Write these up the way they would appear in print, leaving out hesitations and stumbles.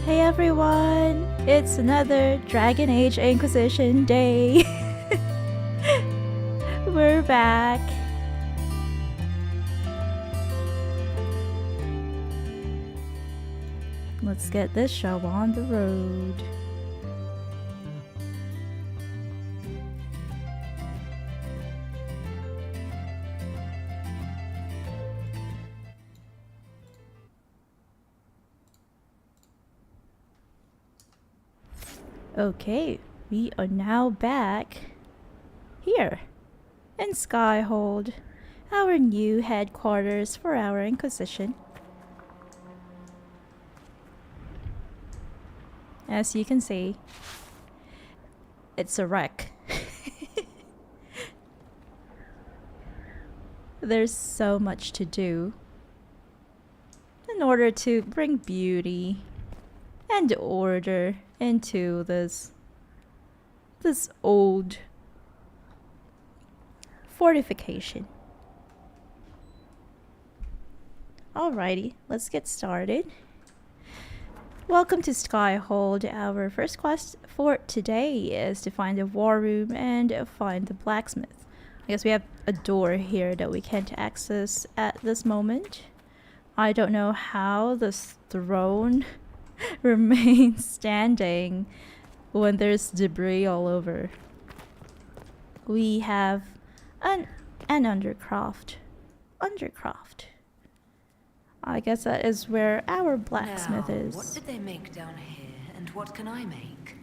Hey everyone! It's another Dragon Age Inquisition day! We're back! Let's get this show on the road. Okay, we are now back here in Skyhold, our new headquarters for our Inquisition. As you can see, it's a wreck. There's so much to do in order to bring beauty and order into this old fortification. Alrighty, let's get started. Welcome to Skyhold. Our first quest for today is to find the war room and find the blacksmith. I guess we have a door here that we can't access at this moment. I don't know how this throne remains standing when there's debris all over. We have an undercroft. I guess that is where our blacksmith is. What did they make down here, and what can I make?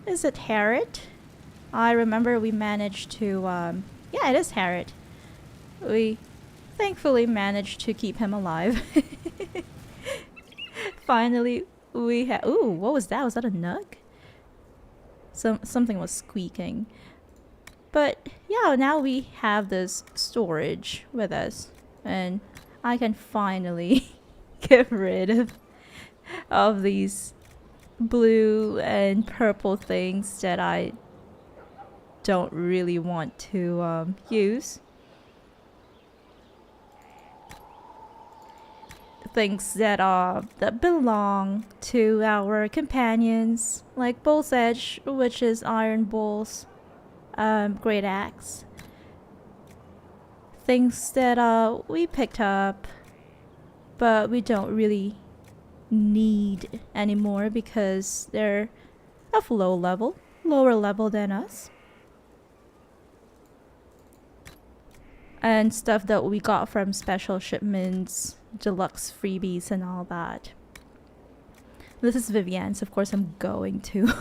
Is it Harriet? I remember we managed to, yeah, it is Harriet. We thankfully managed to keep him alive. Finally, we have. Ooh, what was that? Was that a nook? Something was squeaking. But yeah, now we have this storage with us, and I can finally get rid of these blue and purple things that I don't really want to use. Things that belong to our companions, like Bull's Edge, which is Iron Bull's great axe. Things that we picked up, but we don't really need anymore because they're of lower level than us. And stuff that we got from special shipments, deluxe freebies and all that. This is Vivian's, of course I'm going to.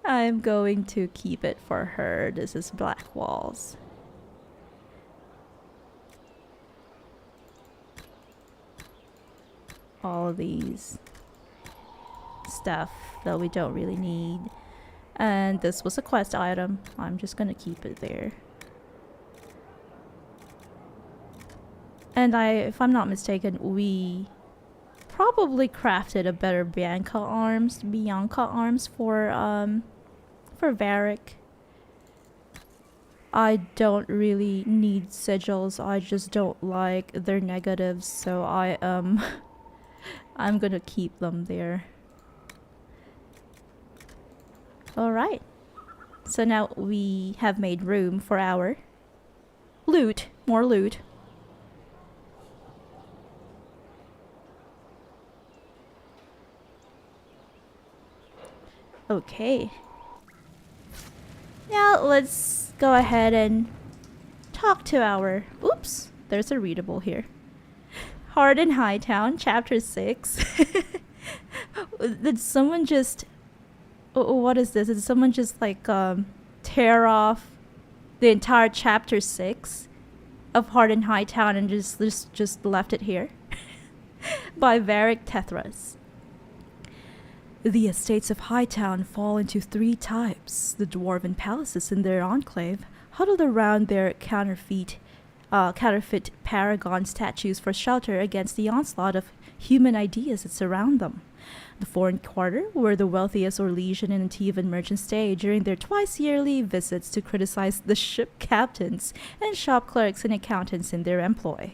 I'm going to keep it for her. This is Black Walls. All of these stuff that we don't really need. And this was a quest item. I'm just gonna keep it there. And if I'm not mistaken, we probably crafted a better Bianca arms for Varric. I don't really need sigils. I just don't like their negatives, so I'm gonna keep them there. Alright. So now we have made room for our loot. More loot. Okay. Now let's go ahead and talk to our... Oops! There's a readable here. Hard in Hightown, Chapter 6. Did someone just... what is this? Did someone just like tear off the entire Chapter 6 of Hard in Hightown and just left it here? By Varric Tethras. The estates of Hightown fall into three types. The dwarven palaces in their enclave, huddled around their counterfeit paragon statues for shelter against the onslaught of human ideas that surround them. The foreign quarter, where the wealthiest Orlesian and Antivan merchants stay during their twice-yearly visits to criticize the ship captains and shop clerks and accountants in their employ.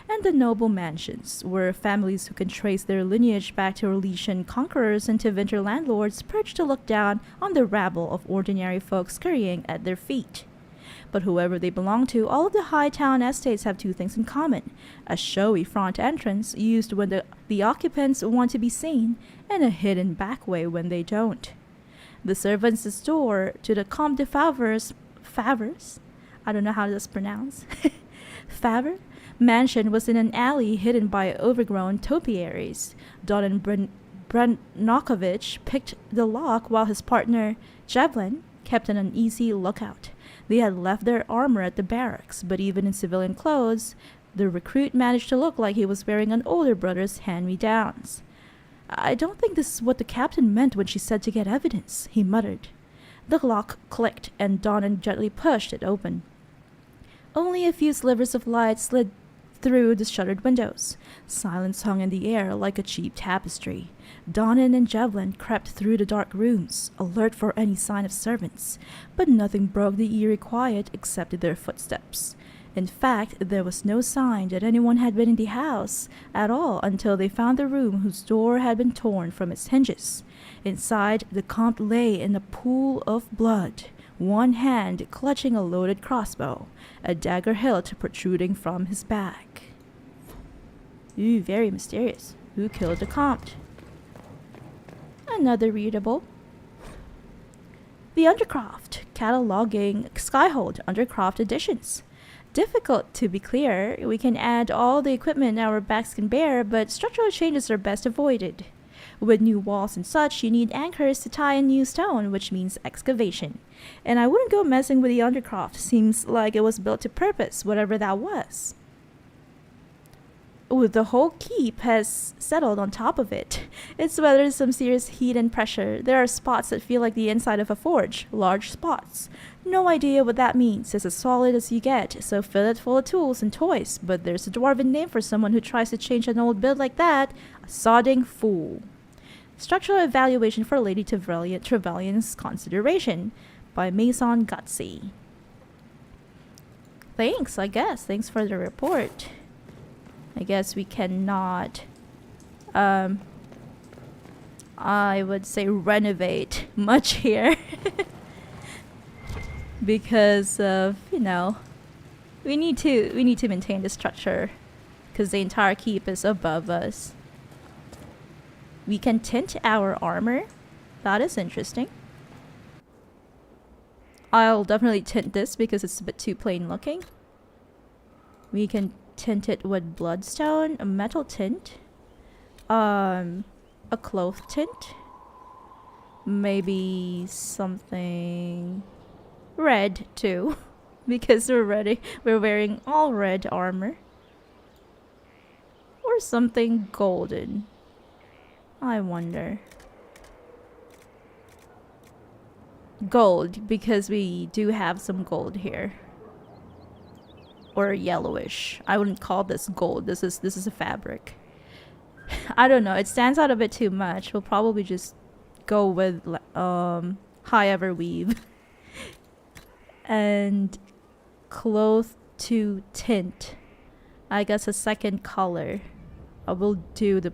And the noble mansions, where families who can trace their lineage back to Orlesian conquerors and to winter landlords perch to look down on the rabble of ordinary folk scurrying at their feet. But whoever they belong to, all of the Hightown estates have two things in common: a showy front entrance used when the occupants want to be seen, and a hidden back way when they don't. The servants' door to the Comte de Favre's I don't know how that's pronounced. Favre mansion was in an alley hidden by overgrown topiaries. Don and Brenokovich picked the lock while his partner, Javelin, kept an uneasy lookout. They had left their armor at the barracks, but even in civilian clothes, the recruit managed to look like he was wearing an older brother's hand-me-downs. "I don't think this is what the captain meant when she said to get evidence," he muttered. The lock clicked, and Donnan gently pushed it open. Only a few slivers of light slid through the shuttered windows. Silence hung in the air like a cheap tapestry. Donnan and Javelin crept through the dark rooms, alert for any sign of servants, but nothing broke the eerie quiet except their footsteps. In fact, there was no sign that anyone had been in the house at all until they found the room whose door had been torn from its hinges. Inside, the Comte lay in a pool of blood, one hand clutching a loaded crossbow, a dagger hilt protruding from his back. Ooh, very mysterious. Who killed the Comte? Another readable. The Undercroft, cataloging Skyhold Undercroft editions. Difficult to be clear. We can add all the equipment our backs can bear, but structural changes are best avoided. With new walls and such, you need anchors to tie in new stone, which means excavation. And I wouldn't go messing with the Undercroft. Seems like it was built to purpose, whatever that was. Ooh, the whole keep has settled on top of it. It's weathered some serious heat and pressure. There are spots that feel like the inside of a forge. Large spots. No idea what that means. It's as solid as you get, so fill it full of tools and toys. But there's a dwarven name for someone who tries to change an old build like that. A sodding fool. Structural evaluation for Lady Trevelyan's consideration by Maison Gutsy. Thanks, I guess. Thanks for the report. I guess we cannot, I would say renovate much here. Because of, we need to maintain the structure because the entire keep is above us. We can tint our armor. That is interesting. I'll definitely tint this because it's a bit too plain looking. We can tint it with bloodstone, a metal tint, a cloth tint, maybe something red too, because we're wearing all red armor, or something golden. I wonder. Gold, because we do have some gold here. Or yellowish. I wouldn't call this gold. This is a fabric. I don't know. It stands out a bit too much. We'll probably just go with high ever weave. And cloth to tint. I guess a second color. I will do the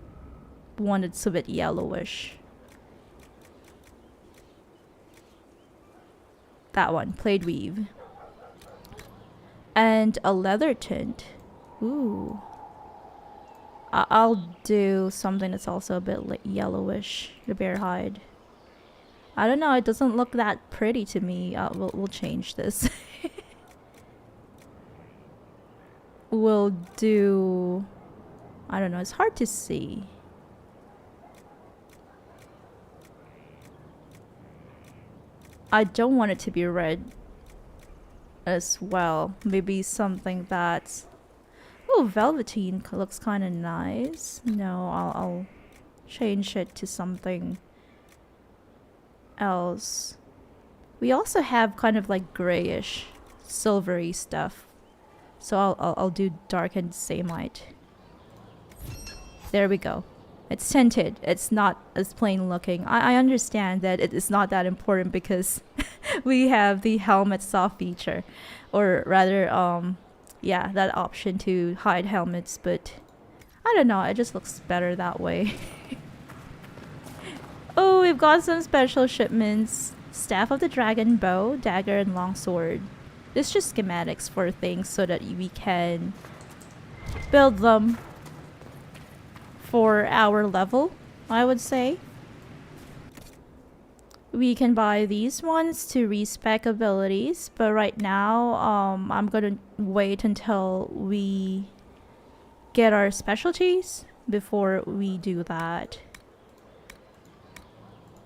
one that's a bit yellowish. That one, plaid weave. And a leather tint. Ooh. I'll do something that's also a bit yellowish. The bear hide. I don't know. It doesn't look that pretty to me. We'll change this. We'll do... I don't know. It's hard to see. I don't want it to be red as well. Maybe something that's... Oh, velveteen looks kind of nice. No, I'll change it to something else. We also have kind of like grayish, silvery stuff. So I'll do darkened samite. There we go. It's tinted. It's not as plain looking. I understand that it is not that important because we have the helmet soft feature, or rather, yeah, that option to hide helmets. But I don't know. It just looks better that way. Oh, we've got some special shipments: Staff of the Dragon, bow, dagger, and longsword. It's just schematics for things so that we can build them for our level, I would say. We can buy these ones to respec abilities, but right now I'm gonna wait until we get our specialties before we do that.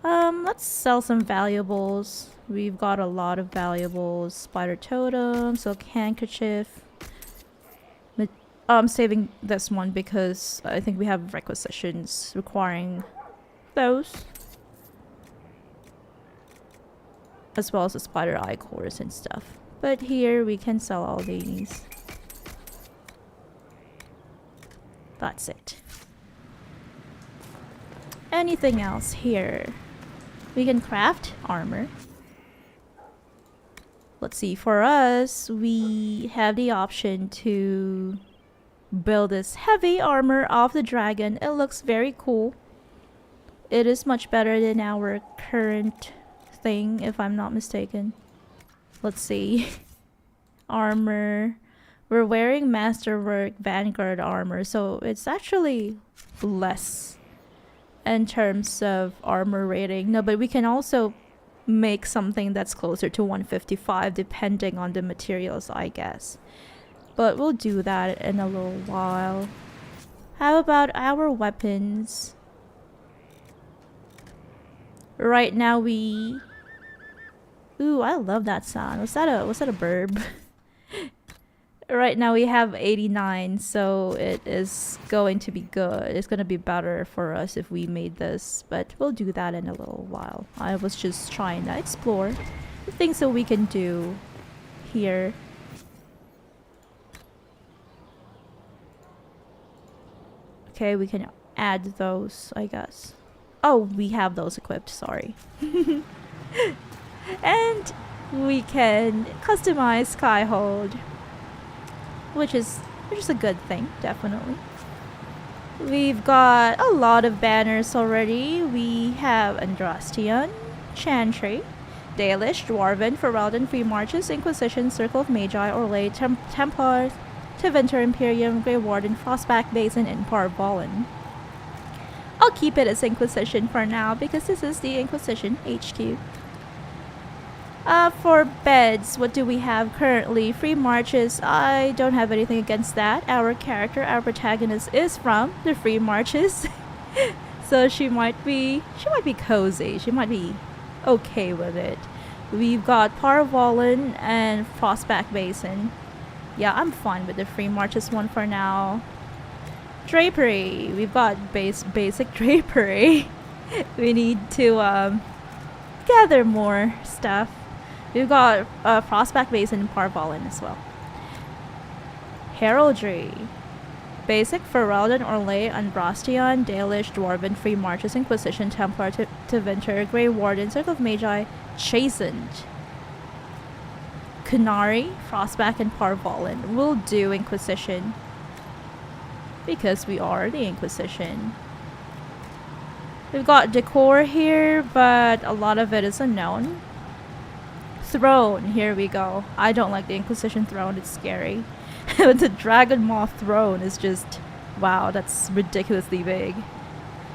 Let's sell some valuables. We've got a lot of valuables: spider totem, silk handkerchief. I'm saving this one because I think we have requisitions requiring those, as well as the spider eye cores and stuff. But here we can sell all these. That's it. Anything else here? We can craft armor. Let's see, for us, we have the option to build this heavy armor of the dragon. It looks very cool. It is much better than our current thing, if I'm not mistaken. Let's see. Armor. We're wearing Masterwork Vanguard armor, so it's actually less in terms of armor rating. No, but we can also make something that's closer to 155 depending on the materials, I guess. But we'll do that in a little while. How about our weapons? Right now we... Ooh, I love that sound. Was that a burb? Right now we have 89, so it is going to be good. It's going to be better for us if we made this, but we'll do that in a little while. I was just trying to explore the things that we can do here. Okay, we can add those, I guess. Oh, we have those equipped, sorry. And we can customize Skyhold, which is a good thing, definitely. We've got a lot of banners already. We have Andrastian, Chantry, Dalish, Dwarven, Ferelden, Free Marches, Inquisition, Circle of Magi, Orlais, Templar, Tevinter, Imperium, Grey Warden, Frostback Basin, and Parvolan. I'll keep it as Inquisition for now because this is the Inquisition HQ. For beds, what do we have currently? Free Marches. I don't have anything against that. Our protagonist is from the Free Marches. So she might be cozy. She might be okay with it. We've got Parvolan and Frostback Basin. Yeah, I'm fine with the Free Marches one for now. Drapery. We've got basic drapery. We need to gather more stuff. We've got Frostback Basin and Parvolan as well. Heraldry. Basic, Ferelden, Orlais, Andrastian, Dalish, Dwarven, Free Marches, Inquisition, Templar, Tevinter, Grey Warden, Circle of Magi, Chastened. Kunari, Frostback, and Parvolan. We'll do Inquisition, because we are the Inquisition. We've got decor here, but a lot of it is unknown. Throne, here we go. I don't like the Inquisition throne, it's scary. The Dragon Moth throne is just... wow, that's ridiculously big.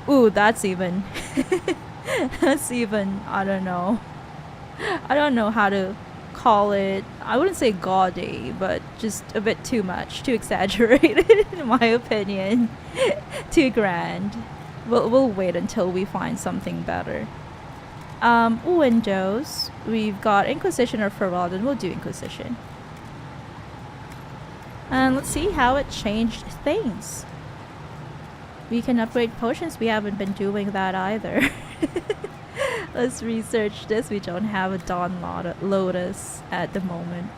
Ooh, that's even... that's even... I don't know. I don't know how to call it. I wouldn't say gaudy, but just a bit too much. Too exaggerated, in my opinion. Too grand. We'll wait until we find something better. Windows. We've got Inquisition or Ferelden. We'll do Inquisition. And let's see how it changed things. We can upgrade potions. We haven't been doing that either. Let's research this. We don't have a Dawn Lotus at the moment.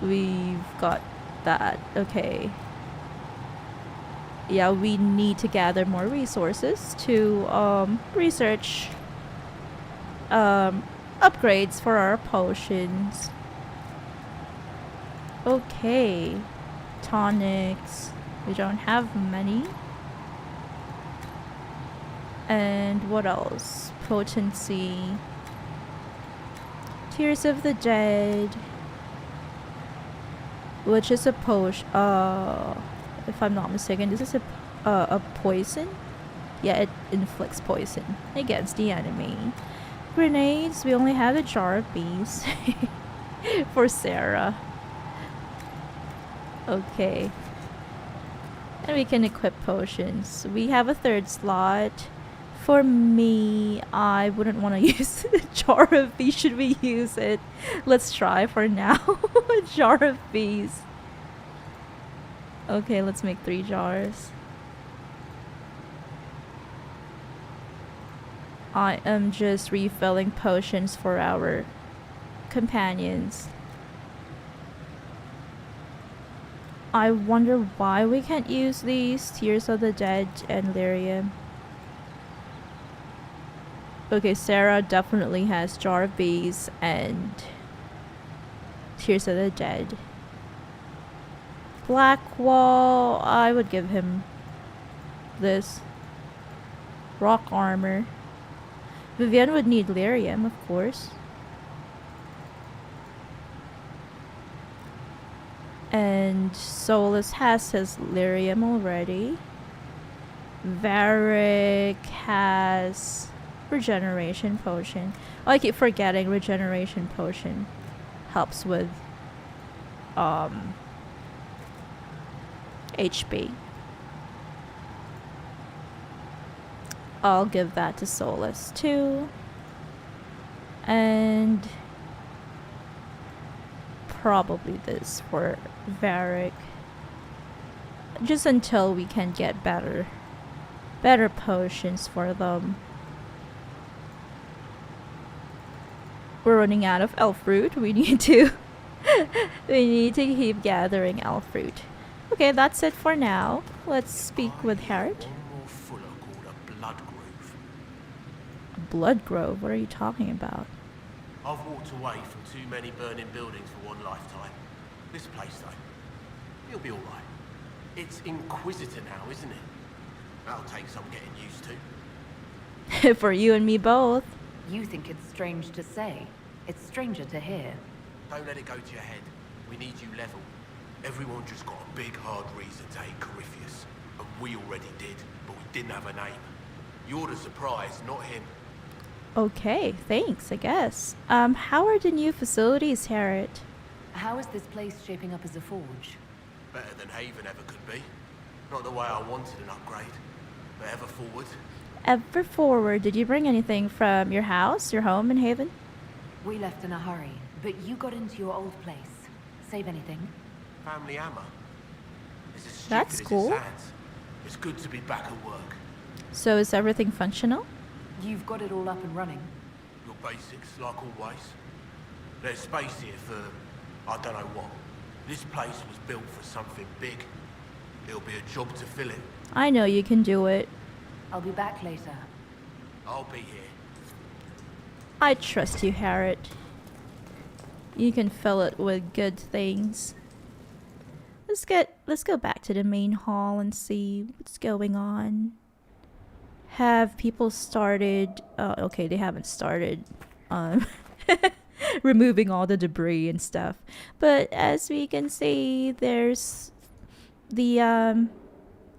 We've got that. Okay. yeah, we need to gather more resources to research upgrades for our potions. Okay, tonics. We don't have many. And what else? Potency. Tears of the Dead. Which is a potion. If I'm not mistaken, this is a poison? Yeah, it inflicts poison against the enemy. Grenades, we only have a jar of bees. For Sarah. Okay. And we can equip potions. We have a third slot. For me, I wouldn't want to use a jar of bees. Should we use it? Let's try for now. A jar of bees. Okay, let's make 3 jars. I am just refilling potions for our companions. I wonder why we can't use these Tears of the Dead and Lyrium. Okay, Sarah definitely has Jar of Bees and Tears of the Dead. Blackwall, I would give him this. Rock armor. Vivian would need Lyrium, of course. And Solus has his Lyrium already. Varric has Regeneration Potion. Oh, I keep forgetting Regeneration Potion helps with HP. I'll give that to Solus too. And probably this for Varric. Just until we can get better potions for them. We're running out of elf fruit. We need to keep gathering elf fruit. Okay, that's it for now. Let's speak with Harriet. One more fuller called a blood grove. A blood grove? What are you talking about? I've walked away from too many burning buildings for one lifetime. This place, though, it'll be alright. It's Inquisitor now, isn't it? That'll take some getting used to. For you and me both. You think it's strange to say. It's stranger to hear. Don't let it go to your head. We need you level. Everyone just got a big hard reason to hate Corypheus. And we already did, but we didn't have a name. You're the surprise, not him. Okay, thanks, I guess. How are the new facilities, Harriet? How is this place shaping up as a forge? Better than Haven ever could be. Not the way I wanted an upgrade, but ever forward. Ever forward, did you bring anything from your house, your home in Haven? We left in a hurry, but you got into your old place. Save anything? Family hammer. It's as stupid That's as it cool. sounds. It's good to be back at work. So is everything functional? You've got it all up and running. Your basics, like always. There's space here for, I don't know what. This place was built for something big. It'll be a job to fill it. I know you can do it. I'll be back later. I'll be here. I trust you, Harriet. You can fill it with good things. Let's go back to the main hall and see what's going on. Have people started? Okay, they haven't started removing all the debris and stuff. But as we can see, there's the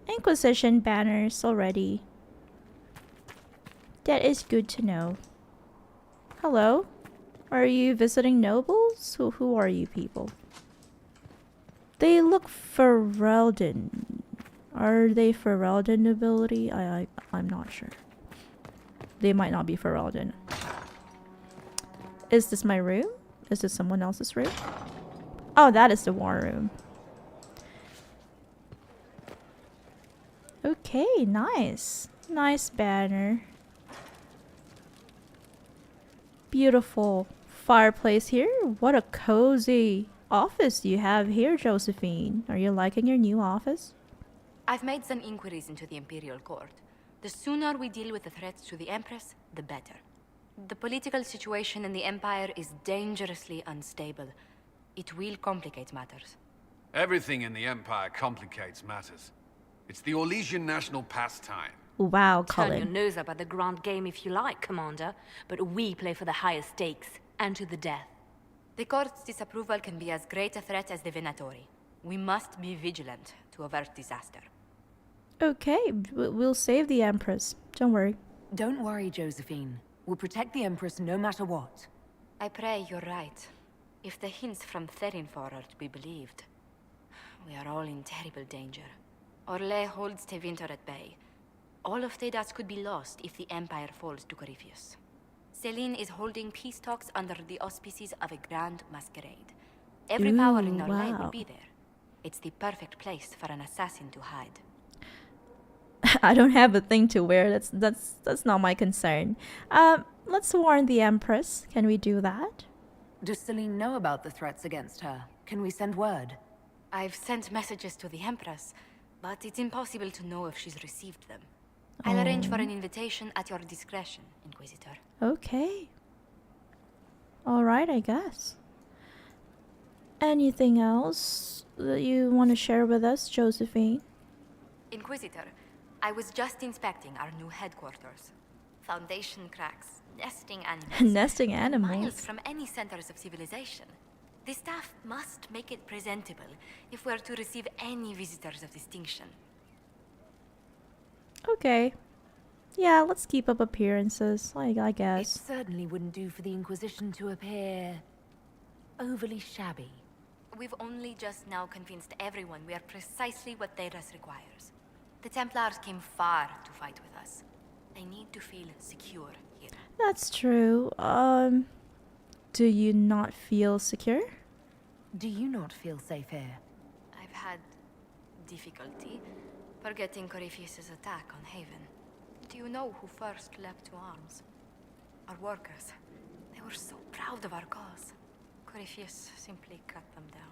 Inquisition banners already. That is good to know. Hello? Are you visiting nobles? Who are you people? They look Ferelden. Are they Ferelden nobility? I'm not sure. They might not be Ferelden. Is this my room? Is this someone else's room? Oh, that is the war room. Okay, nice. Nice banner. Beautiful fireplace here. What a cozy office you have here, Josephine. Are you liking your new office? I've made some inquiries into the Imperial Court. The sooner we deal with the threats to the Empress, the better. The political situation in the Empire is dangerously unstable. It will complicate matters. Everything in the Empire complicates matters. It's the Orlesian national pastime. Wow, Turn your Colin. nose up at the grand game if you like, Commander, but we play for the highest stakes, and to the death. The Court's disapproval can be as great a threat as the Venatori. We must be vigilant to avert disaster. Okay, we'll save the Empress. Don't worry. Don't worry, Josephine. We'll protect the Empress no matter what. I pray you're right. If the hints from Therinfor are to be believed, we are all in terrible danger. Orlais holds Tevinter at bay. All of Thedas could be lost if the Empire falls to Corypheus. Celine is holding peace talks under the auspices of a grand masquerade. Every power in Orlais wow. will be there. It's the perfect place for an assassin to hide. I don't have a thing to wear. That's not my concern. Let's warn the Empress. Can we do that? Does Celine know about the threats against her? Can we send word? I've sent messages to the Empress, but it's impossible to know if she's received them. I'll arrange for an invitation at your discretion, Inquisitor. Okay. Alright, I guess. Anything else that you want to share with us, Josephine? Inquisitor, I was just inspecting our new headquarters. Foundation cracks, nesting animals. Nesting Miles animals. from any centers of civilization. The staff must make it presentable if we're to receive any visitors of distinction. Okay. Yeah, let's keep up appearances, like I It guess. certainly wouldn't do for the Inquisition to appear overly shabby. We've only just now convinced everyone we are precisely what Thedas requires. The Templars came far to fight with us. They need to feel secure here. That's true. Do you not feel secure? Do you not feel safe here? I've had difficulty forgetting Corypheus' attack on Haven. Do you know who first leapt to arms? Our workers. They were so proud of our cause. Corypheus simply cut them down.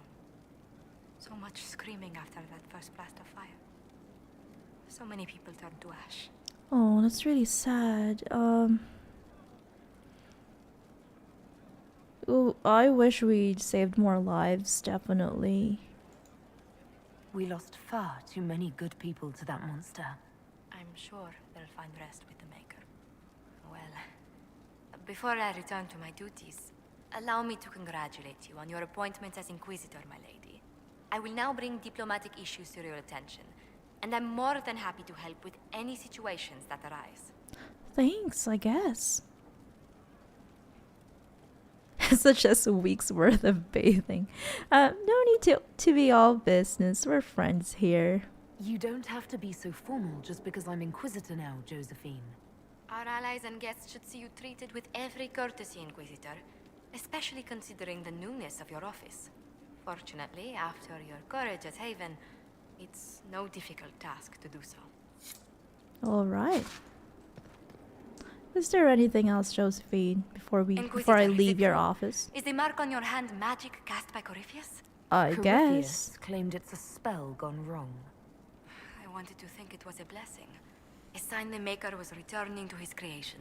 So much screaming after that first blast of fire. So many people turned to ash. Oh, that's really sad. Ooh, I wish we'd saved more lives, definitely. We lost far too many good people to that monster. I'm sure they'll find rest with the Maker. Well, before I return to my duties, allow me to congratulate you on your appointment as Inquisitor, my lady. I will now bring diplomatic issues to your attention, and I'm more than happy to help with any situations that arise. Thanks, I guess. Such as a week's worth of bathing. No need to be all business. We're friends here. You don't have to be so formal just because I'm Inquisitor now, Josephine. Our allies and guests should see you treated with every courtesy, Inquisitor, especially considering the newness of your office. Fortunately, after your courage at Haven, it's no difficult task to do so. Alright. Is there anything else, Josephine, before I Inquisitor, is leave it your true? office? Is the mark on your hand magic cast by Corypheus? I guess. Corypheus claimed it's a spell gone wrong. I wanted to think it was a blessing. A sign the Maker was returning to his creation.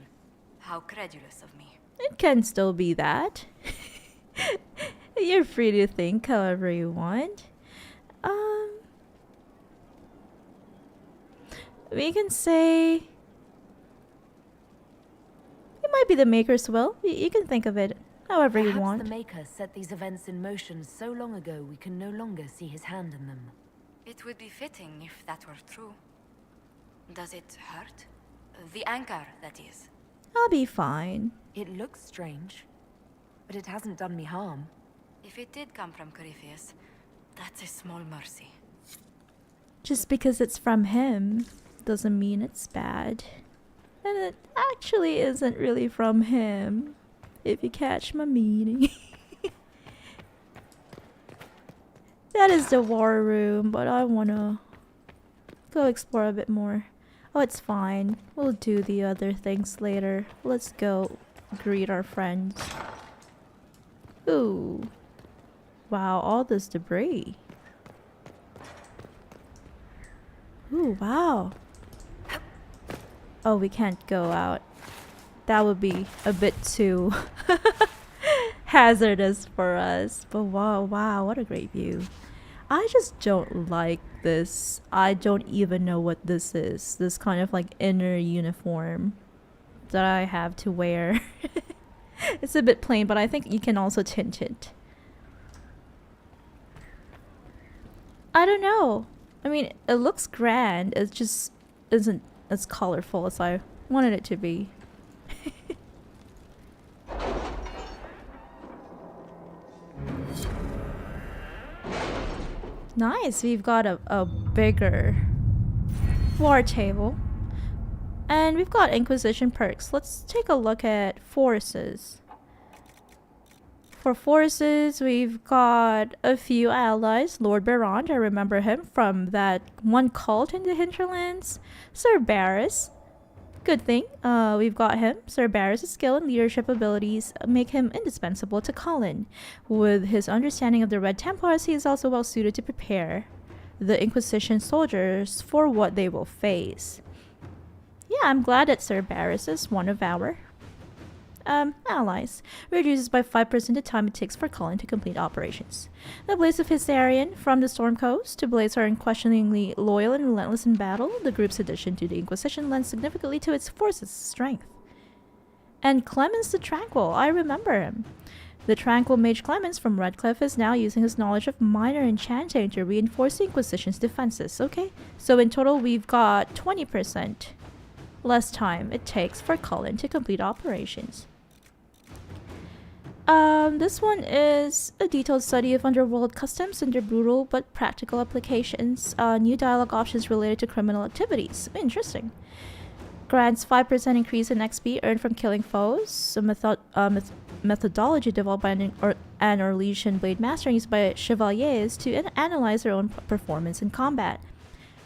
How credulous of me. It can still be that. You're free to think however you want. We can say it might be the Maker's will. You can think of it however you Perhaps want. the Maker set these events in motion so long ago we can no longer see his hand in them. It would be fitting if that were true. Does it hurt? The anchor, that is. I'll be fine. It looks strange, but it hasn't done me harm. If it did come from Corypheus, that's a small mercy. Just because it's from him doesn't mean it's bad. And it actually isn't really from him, if you catch my meaning. That is the war room, but I wanna go explore a bit more. Oh, it's fine. We'll do the other things later. Let's go greet our friends. Ooh. Wow, all this debris. Ooh, wow. Oh, we can't go out. That would be a bit too hazardous for us. But wow, what a great view. I just don't like this. I don't even know what this is. This kind of like inner uniform that I have to wear. It's a bit plain, but I think you can also tint it. I don't know. I mean, it looks grand. It just isn't as colorful as I wanted it to be. Nice. We've got a bigger war table. And we've got Inquisition perks. Let's take a look at forces. For forces, we've got a few allies. Lord Barond, I remember him from that one cult in the hinterlands. Sir Barris. Good thing, we've got him. Sir Barris' skill and leadership abilities make him indispensable to Colin. With his understanding of the Red Templars, he is also well suited to prepare the Inquisition soldiers for what they will face. Yeah, I'm glad that Sir Barris is one of our allies. Reduces by 5% the time it takes for Colin to complete operations. The Blades of Hysarian from the Storm Coast. The Blades are unquestioningly loyal and relentless in battle. The group's addition to the Inquisition lends significantly to its force's strength. And Clemens the Tranquil, I remember him. The Tranquil Mage Clemens from Redcliffe is now using his knowledge of minor enchanting to reinforce the Inquisition's defenses. Okay, so in total we've got 20% less time it takes for Colin to complete operations. This one is a detailed study of underworld customs and their brutal but practical applications. New dialogue options related to criminal activities. Interesting. Grants 5% increase in XP earned from killing foes. A methodology developed by an Orlesian blade master used by chevaliers to analyze their own performance in combat.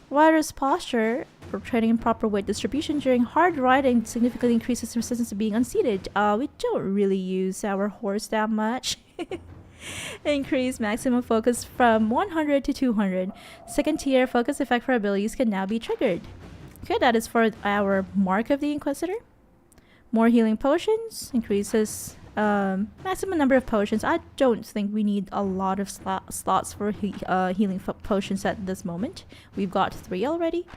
Rider's posture for training and proper weight distribution during hard riding significantly increases resistance to being unseated. We don't really use our horse that much. Increase maximum focus from 100 to 200. Second tier focus effect for abilities can now be triggered. Okay, that is for our Mark of the Inquisitor. More healing potions. Increases maximum number of potions. I don't think we need a lot of slots for healing potions at this moment. We've got 3 already.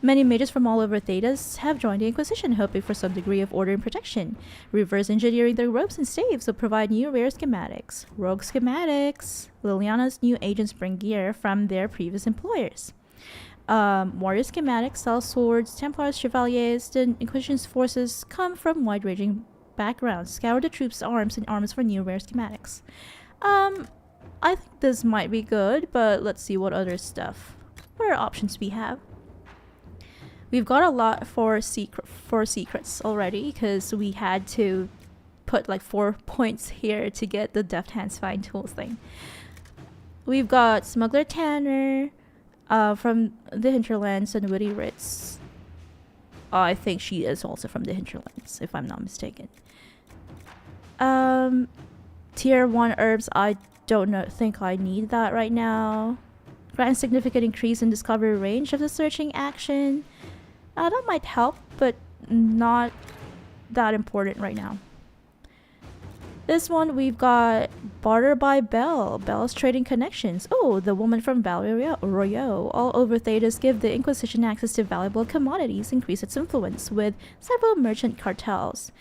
Many mages from all over Thedas have joined the Inquisition, hoping for some degree of order and protection. Reverse engineering their ropes and staves will provide new rare schematics. Rogue schematics. Liliana's new agents bring gear from their previous employers. Warrior schematics sell swords, Templars, Chevaliers. The Inquisition's forces come from wide-ranging backgrounds. Scour the troops' arms and armors for new rare schematics. I think this might be good, but let's see what other stuff. What are options we have? We've got a lot for secrets already, because we had to put like 4 points here to get the Deft Hands Fine Tools thing. We've got Smuggler Tanner from the Hinterlands and Witty Ritz. I think she is also from the Hinterlands, if I'm not mistaken. Tier 1 herbs, I don't think I need that right now. Grant significant increase in discovery range of the searching action. That might help, but not that important right now. This one, we've got Barter by Belle. Belle's trading connections. Oh, the woman from Royaux. All over Thedas give the Inquisition access to valuable commodities, increase its influence with several merchant cartels.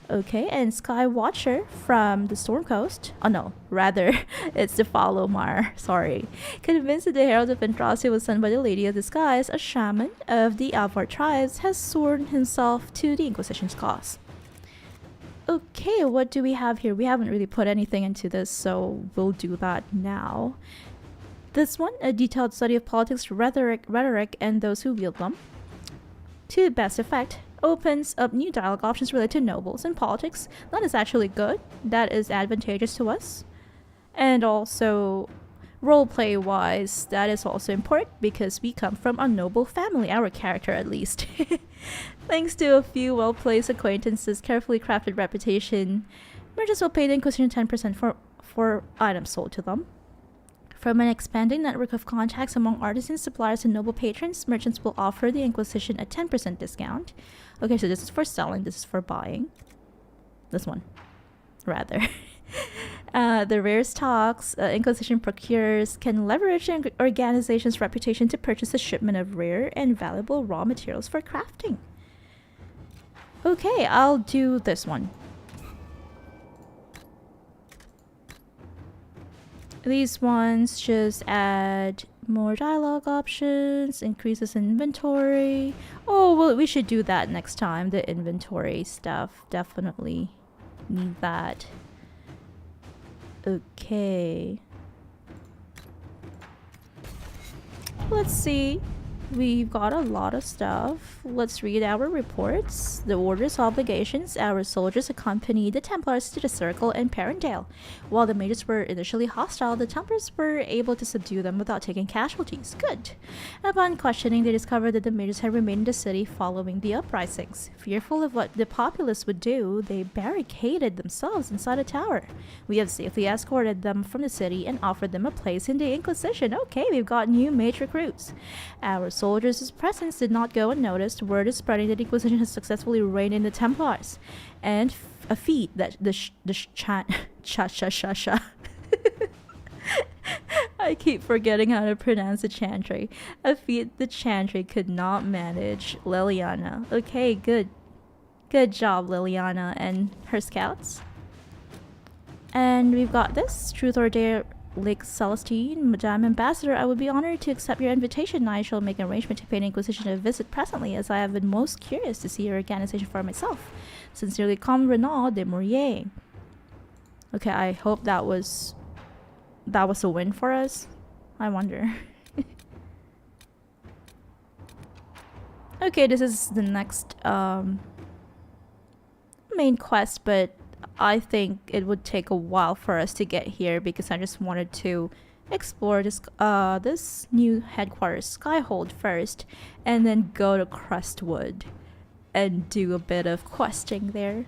Okay, and Sky Watcher from the Storm Coast. Oh no, rather, it's the Followmar. Sorry. Convinced that the Herald of Andraste was sent by the Lady of the Skies, a shaman of the Alvar tribes has sworn himself to the Inquisition's cause. Okay, what do we have here? We haven't really put anything into this, so we'll do that now. This one, a detailed study of politics, rhetoric, and those who wield them. To best effect, opens up new dialogue options related to nobles and politics. That is actually good. That is advantageous to us. And also, roleplay wise, that is also important because we come from a noble family, our character at least. Thanks to a few well-placed acquaintances, carefully crafted reputation, merchants will pay the Inquisition 10% for items sold to them. From an expanding network of contacts among artisans, suppliers, and noble patrons, merchants will offer the Inquisition a 10% discount. Okay, so this is for selling, this is for buying. This one, rather. The rare stocks Inquisition procures can leverage an organization's reputation to purchase a shipment of rare and valuable raw materials for crafting. Okay, I'll do this one. These ones just add more dialogue options, increases inventory. Oh, well, we should do that next time. The inventory stuff. Definitely need that. Okay. Let's see. We've got a lot of stuff. Let's read our reports. The Order's obligations. Our soldiers accompanied the Templars to the Circle and Perendale. While the mages were initially hostile, the Templars were able to subdue them without taking casualties. Good. Upon questioning, they discovered that the mages had remained in the city following the uprisings. Fearful of what the populace would do, they barricaded themselves inside a tower. We have safely escorted them from the city and offered them a place in the Inquisition. Okay, we've got new mage recruits. Our soldiers' presence did not go unnoticed. Word is spreading that the Inquisition has successfully reigned in the Templars. And a feat that I keep forgetting how to pronounce the chantry. A feat the chantry could not manage. Liliana. Okay, good. Good job, Liliana and her scouts. And we've got this. Truth or Dare, Lake Celestine, Madame Ambassador, I would be honored to accept your invitation. I shall make an arrangement to pay the Inquisition a visit presently, as I have been most curious to see your organization for myself. Sincerely, Comme Renaud de Mourier. Okay, I hope that was a win for us. I wonder. Okay, this is the next main quest, but I think it would take a while for us to get here because I just wanted to explore this new headquarters, Skyhold, first, and then go to Crestwood and do a bit of questing there.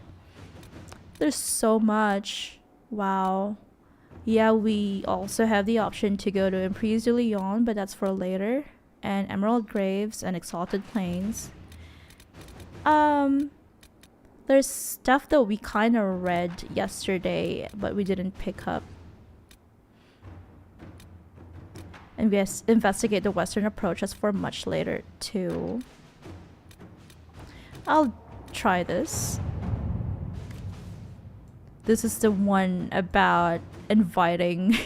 There's so much. Wow. Yeah, we also have the option to go to Emprise de Lyon, but that's for later. And Emerald Graves and Exalted Plains. There's stuff that we kind of read yesterday, but we didn't pick up. And we investigate the Western approach. That's for much later, too. I'll try this. This is the one about inviting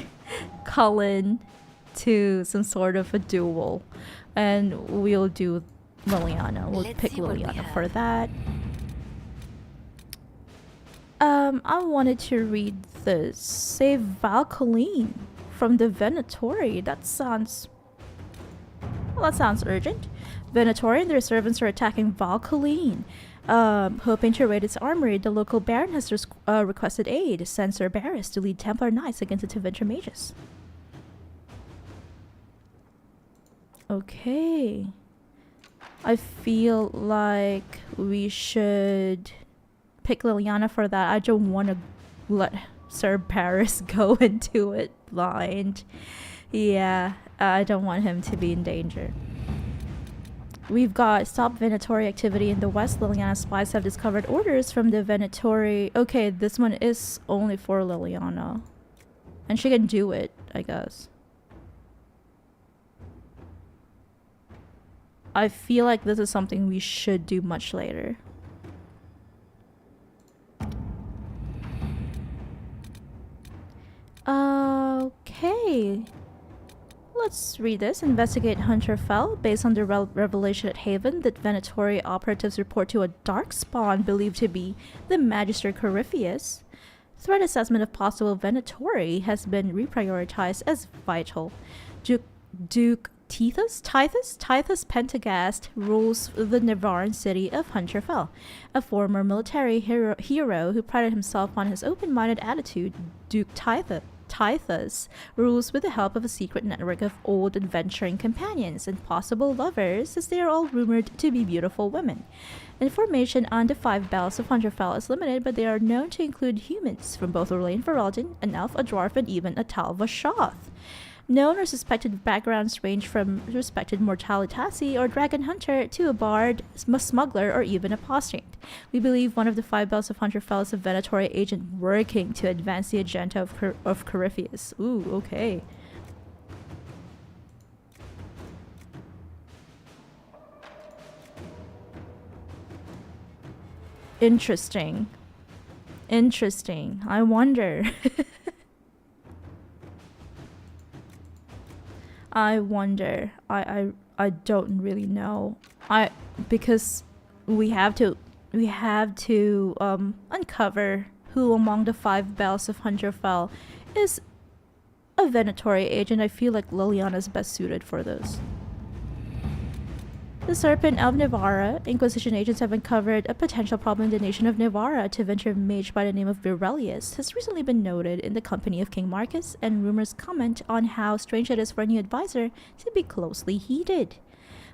Cullen to some sort of a duel. And we'll do Liliana. We'll pick Liliana for that. I wanted to read this. Save Valcolleen from the Venatori. That sounds urgent. Venatori and their servants are attacking Valcolleen. Hoping to raid its armory, the local baron has requested aid. Send Sir Barris to lead Templar Knights against the Tevinter mages. Okay. I feel like we should pick Liliana for that. I don't want to let Sir Barris go into it blind. Yeah, I don't want him to be in danger. We've got stop Venatori activity in the west. Liliana's spies have discovered orders from the Venatori. Okay, this one is only for Liliana. And she can do it, I guess. I feel like this is something we should do much later. Okay. Let's read this. Investigate Hunterfell. Based on the revelation at Haven that Venatori operatives report to a dark spawn believed to be the Magister Corypheus, threat assessment of possible Venatori has been reprioritized as vital. Duke Tithus Pentagast rules the Navarran city of Hunterfell. A former military hero who prided himself on his open-minded attitude, Duke Tithus rules with the help of a secret network of old adventuring companions and possible lovers, as they are all rumored to be beautiful women. Information on the 5 bells of Hunterfell is limited, but they are known to include humans from both Orlane Ferelden, an elf, a dwarf, and even a Talva Shoth. Known or suspected backgrounds range from respected mortalitasi or dragon hunter to a bard, smuggler, or even apostate. We believe one of the 5 bells of Hunterfell is a Venatori agent working to advance the agenda of Corypheus. Ooh, okay. Interesting. Interesting. I wonder. I wonder. I don't really know. Because we have to uncover who among the 5 bells of Hunterfell is a Venatori agent. I feel like Liliana's best suited for this. The Serpent of Nevarra. Inquisition agents have uncovered a potential problem in the nation of Nevarra. To venture mage by the name of Virelius has recently been noted in the company of King Marcus, and rumors comment on how strange it is for a new advisor to be closely heeded.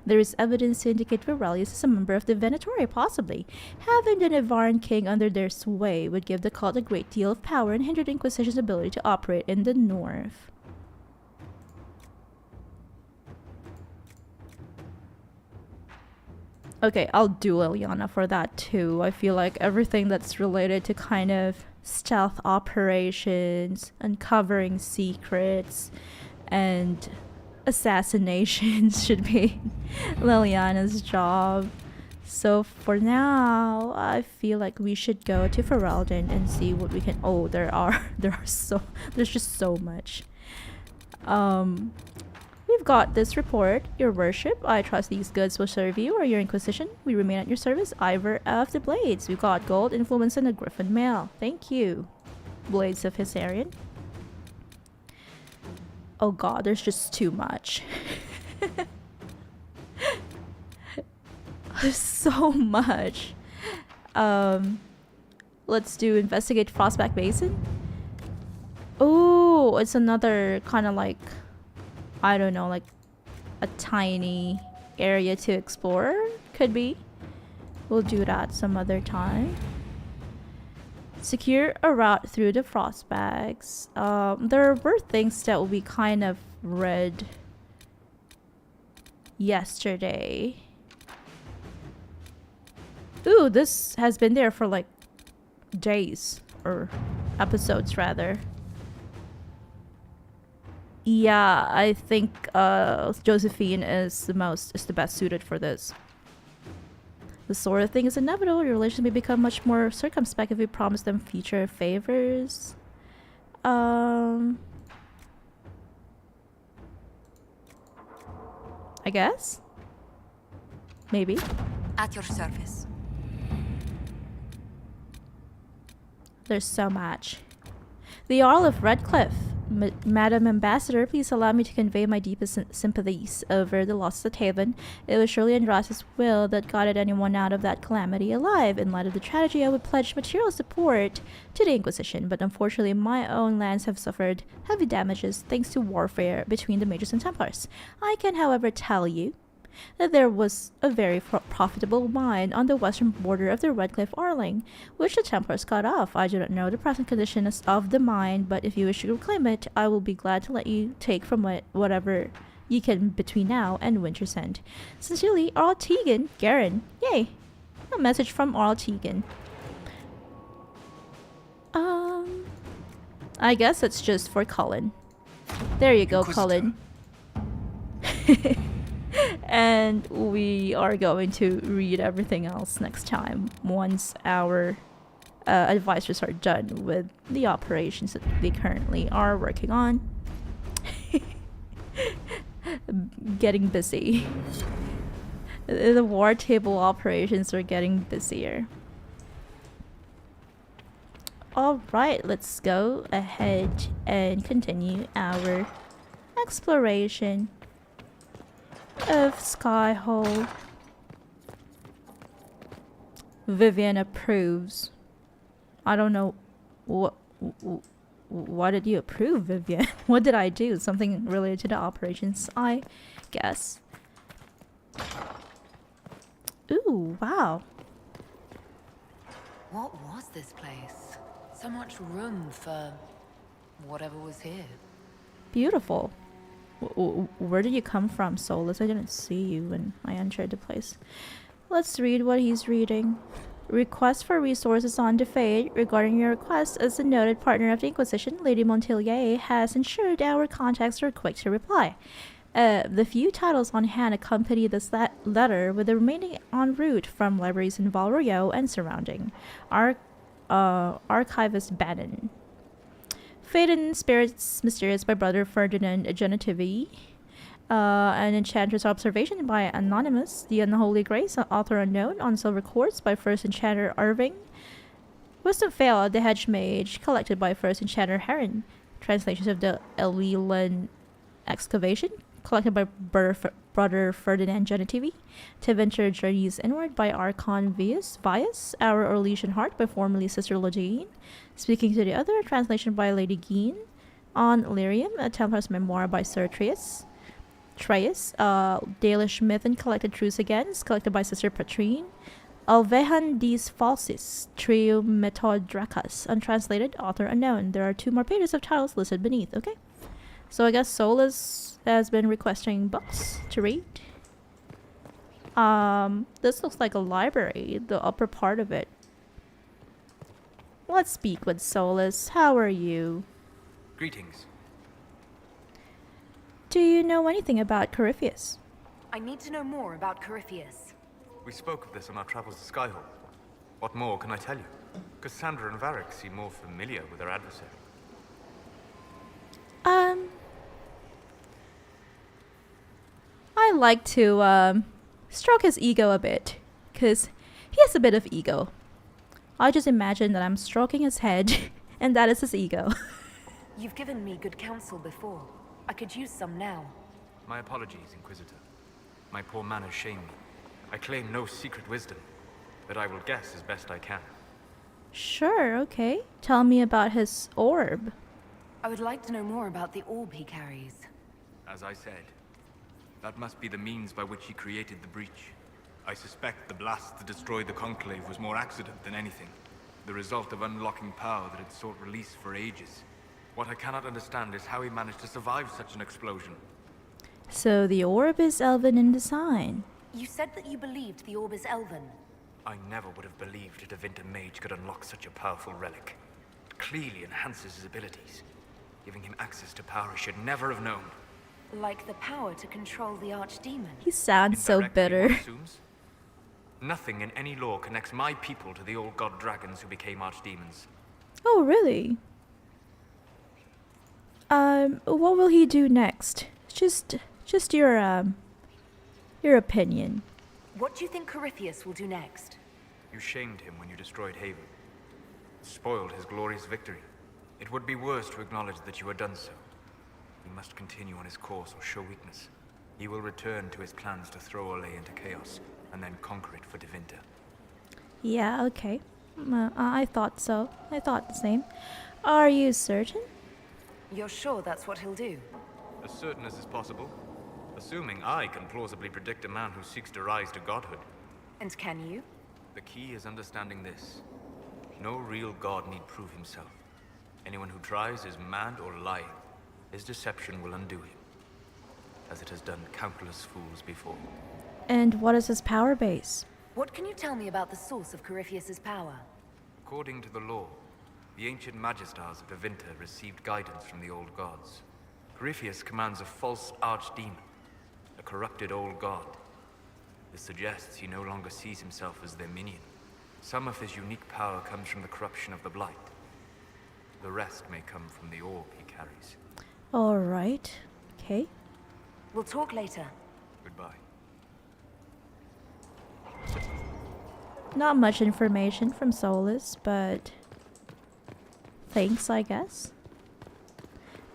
There is evidence to indicate Virelius is a member of the Venatori, possibly. Having the Nevarran king under their sway would give the cult a great deal of power and hinder the Inquisition's ability to operate in the north. Okay, I'll do Liliana for that too. I feel like everything that's related to kind of stealth operations, uncovering secrets, and assassinations should be Liliana's job. So for now, I feel like we should go to Ferelden and see what we can. Oh, there's just so much. We've got this report. Your worship, I trust these goods will serve you or your Inquisition. We remain at your service. Ivor of the Blades. We've got gold, influence, and a griffin mail. Thank you. Blades of Hysarian. Oh god, there's just too much. There's so much. Let's do investigate Frostback Basin. Oh, it's another kind of like, I don't know, like a tiny area to explore. Could be. We'll do that some other time. Secure a route through the Frostbags. There were things that we kind of read yesterday. Ooh, this has been there for like days, or episodes rather. Yeah, I think Josephine is the best suited for this. The sort of thing is inevitable. Your relations may become much more circumspect if you promise them future favors. I guess? Maybe. At your service. There's so much. The Earl of Redcliffe. Madam Ambassador, please allow me to convey my deepest sympathies over the loss of Haven. It was surely Andras's will that guided anyone out of that calamity alive. In light of the tragedy, I would pledge material support to the Inquisition, but unfortunately my own lands have suffered heavy damages thanks to warfare between the Mages and Templars. I can, however, tell you that there was a very profitable mine on the western border of the Redcliffe Arling, which the Templars cut off. I do not know the present conditions of the mine, but if you wish to reclaim it, I will be glad to let you take from whatever you can between now and Winter's End. Sincerely, Earl Tegan, Garen. Yay! A message from Earl Tegan. I guess it's just for Cullen. There you go, Cullen. And we are going to read everything else next time once our advisors are done with the operations that they currently are working on. Getting busy. The war table operations are getting busier. Alright, let's go ahead and continue our exploration of Skyhold. Vivian approves. I don't know why did you approve, Vivian? What did I do? Something related to the operations, I guess. Ooh, wow. What was this place? So much room for whatever was here. Beautiful. Where did you come from, Solus? I didn't see you when I entered the place. Let's read what he's reading. Request for resources on Defade. Regarding your request, as a noted partner of the Inquisition, Lady Montilier has ensured our contacts are quick to reply. The few titles on hand accompany this letter, with the remaining en route from libraries in Val Royeaux and surrounding. Archivist Bannon. Fate and Spirits Mysterious by Brother Ferdinand Genitivi. An Enchanter's Observation by Anonymous. The Unholy Grace, author unknown, on silver quartz by First Enchanter Irving. Wisdom Fail, the Hedge Mage, collected by First Enchanter Heron. Translations of the Elilan Excavation, collected by Brother Ferdinand Genitivi. To Venture Journeys Inward by Archon Vias. Our Orlesian Heart by formerly Sister Lodine. Speaking to the Other, translation by Lady Geen. On Lyrium, a Templar's Memoir by Sir Trius. Dalish Myth and Collected Truths Again, collected by Sister Patrine. Alvehan Dis Falsis, Trio Metod Dracus, untranslated, author unknown. There are 2 more pages of titles listed beneath, okay? So I guess Solus has been requesting books to read. This looks like a library, the upper part of it. Let's speak with Solus. How are you? Greetings. Do you know anything about Corypheus? I need to know more about Corypheus. We spoke of this on our travels to Skyhold. What more can I tell you? Cassandra and Varric seem more familiar with their adversary. I like to stroke his ego a bit, because he has a bit of ego. I just imagine that I'm stroking his head, and that is his ego. You've given me good counsel before. I could use some now. My apologies, Inquisitor. My poor manners shame me. I claim no secret wisdom, but I will guess as best I can. Sure, okay. Tell me about his orb. I would like to know more about the orb he carries. As I said, that must be the means by which he created the breach. I suspect the blast that destroyed the Conclave was more accident than anything. The result of unlocking power that had sought release for ages. What I cannot understand is how he managed to survive such an explosion. So the orb is elven in design. You said that you believed the orb is elven. I never would have believed a Devinter mage could unlock such a powerful relic. It clearly enhances his abilities, giving him access to power he should never have known. Like the power to control the archdemon. He sounds so Indirectly, bitter. one assumes. Nothing in any law connects my people to the old god dragons who became archdemons. Oh, really? What will he do next? Just your opinion. What do you think Corypheus will do next? You shamed him when you destroyed Haven. Spoiled his glorious victory. It would be worse to acknowledge that you had done so. He must continue on his course or show weakness. He will return to his plans to throw Olay into chaos, and then conquer it for Devinter. Yeah, okay. I thought so. I thought the same. Are you certain? You're sure that's what he'll do? As certain as is possible. Assuming I can plausibly predict a man who seeks to rise to godhood. And can you? The key is understanding this. No real god need prove himself. Anyone who tries is mad or lying. His deception will undo him, as it has done countless fools before. And what is his power base? What can you tell me about the source of Corypheus's power? According to the law, the ancient Magistars of Devinter received guidance from the old gods. Corypheus commands a false archdemon, a corrupted old god. This suggests he no longer sees himself as their minion. Some of his unique power comes from the corruption of the Blight. The rest may come from the orb he carries. Alright. Okay. We'll talk later. Goodbye. Not much information from Solus, but thanks, I guess.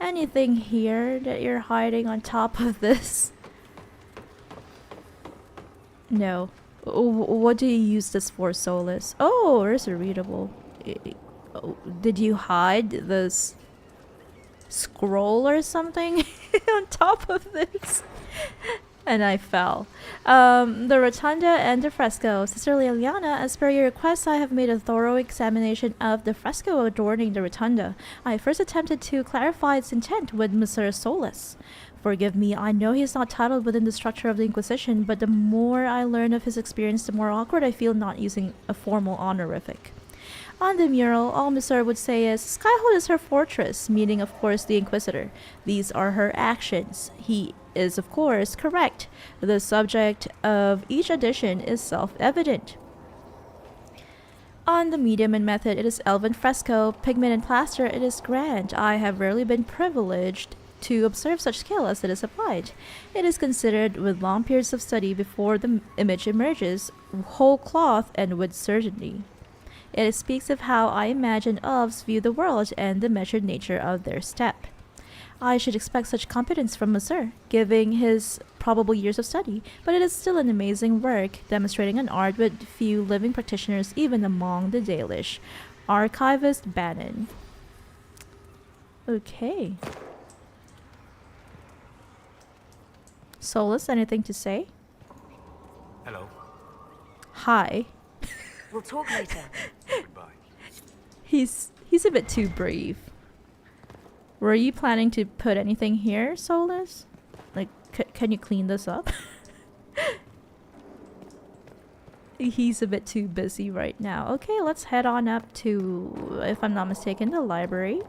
Anything here that you're hiding on top of this? No. What do you use this for, Solus? Oh, there's a readable. Did you hide this scroll or something on top of this? And I fell. The rotunda and the fresco. Sister Liliana, as per your request, I have made a thorough examination of the fresco adorning the rotunda. I first attempted to clarify its intent with Monsieur Solus. Forgive me, I know he's not titled within the structure of the Inquisition, but the more I learn of his experience, the more awkward I feel not using a formal honorific. On the mural, all Monsieur would say is, Skyhold is her fortress, meaning of course the Inquisitor. These are her actions. He is of course correct. The subject of each edition is self-evident. On the medium and method, it is elven fresco, pigment and plaster, it is grand. I have rarely been privileged to observe such skill as it is applied. It is considered with long periods of study before the image emerges, whole cloth and with certainty. It speaks of how I imagine elves view the world and the measured nature of their step. I should expect such competence from Monsieur, given his probable years of study, but it is still an amazing work, demonstrating an art with few living practitioners even among the Dalish. Archivist Bannon. Okay. Solus, anything to say? Hello. Hi. We'll talk later. Goodbye. He's a bit too brave. Were you planning to put anything here, Solus? Like, can you clean this up? He's a bit too busy right now. Okay, let's head on up to, if I'm not mistaken, the library.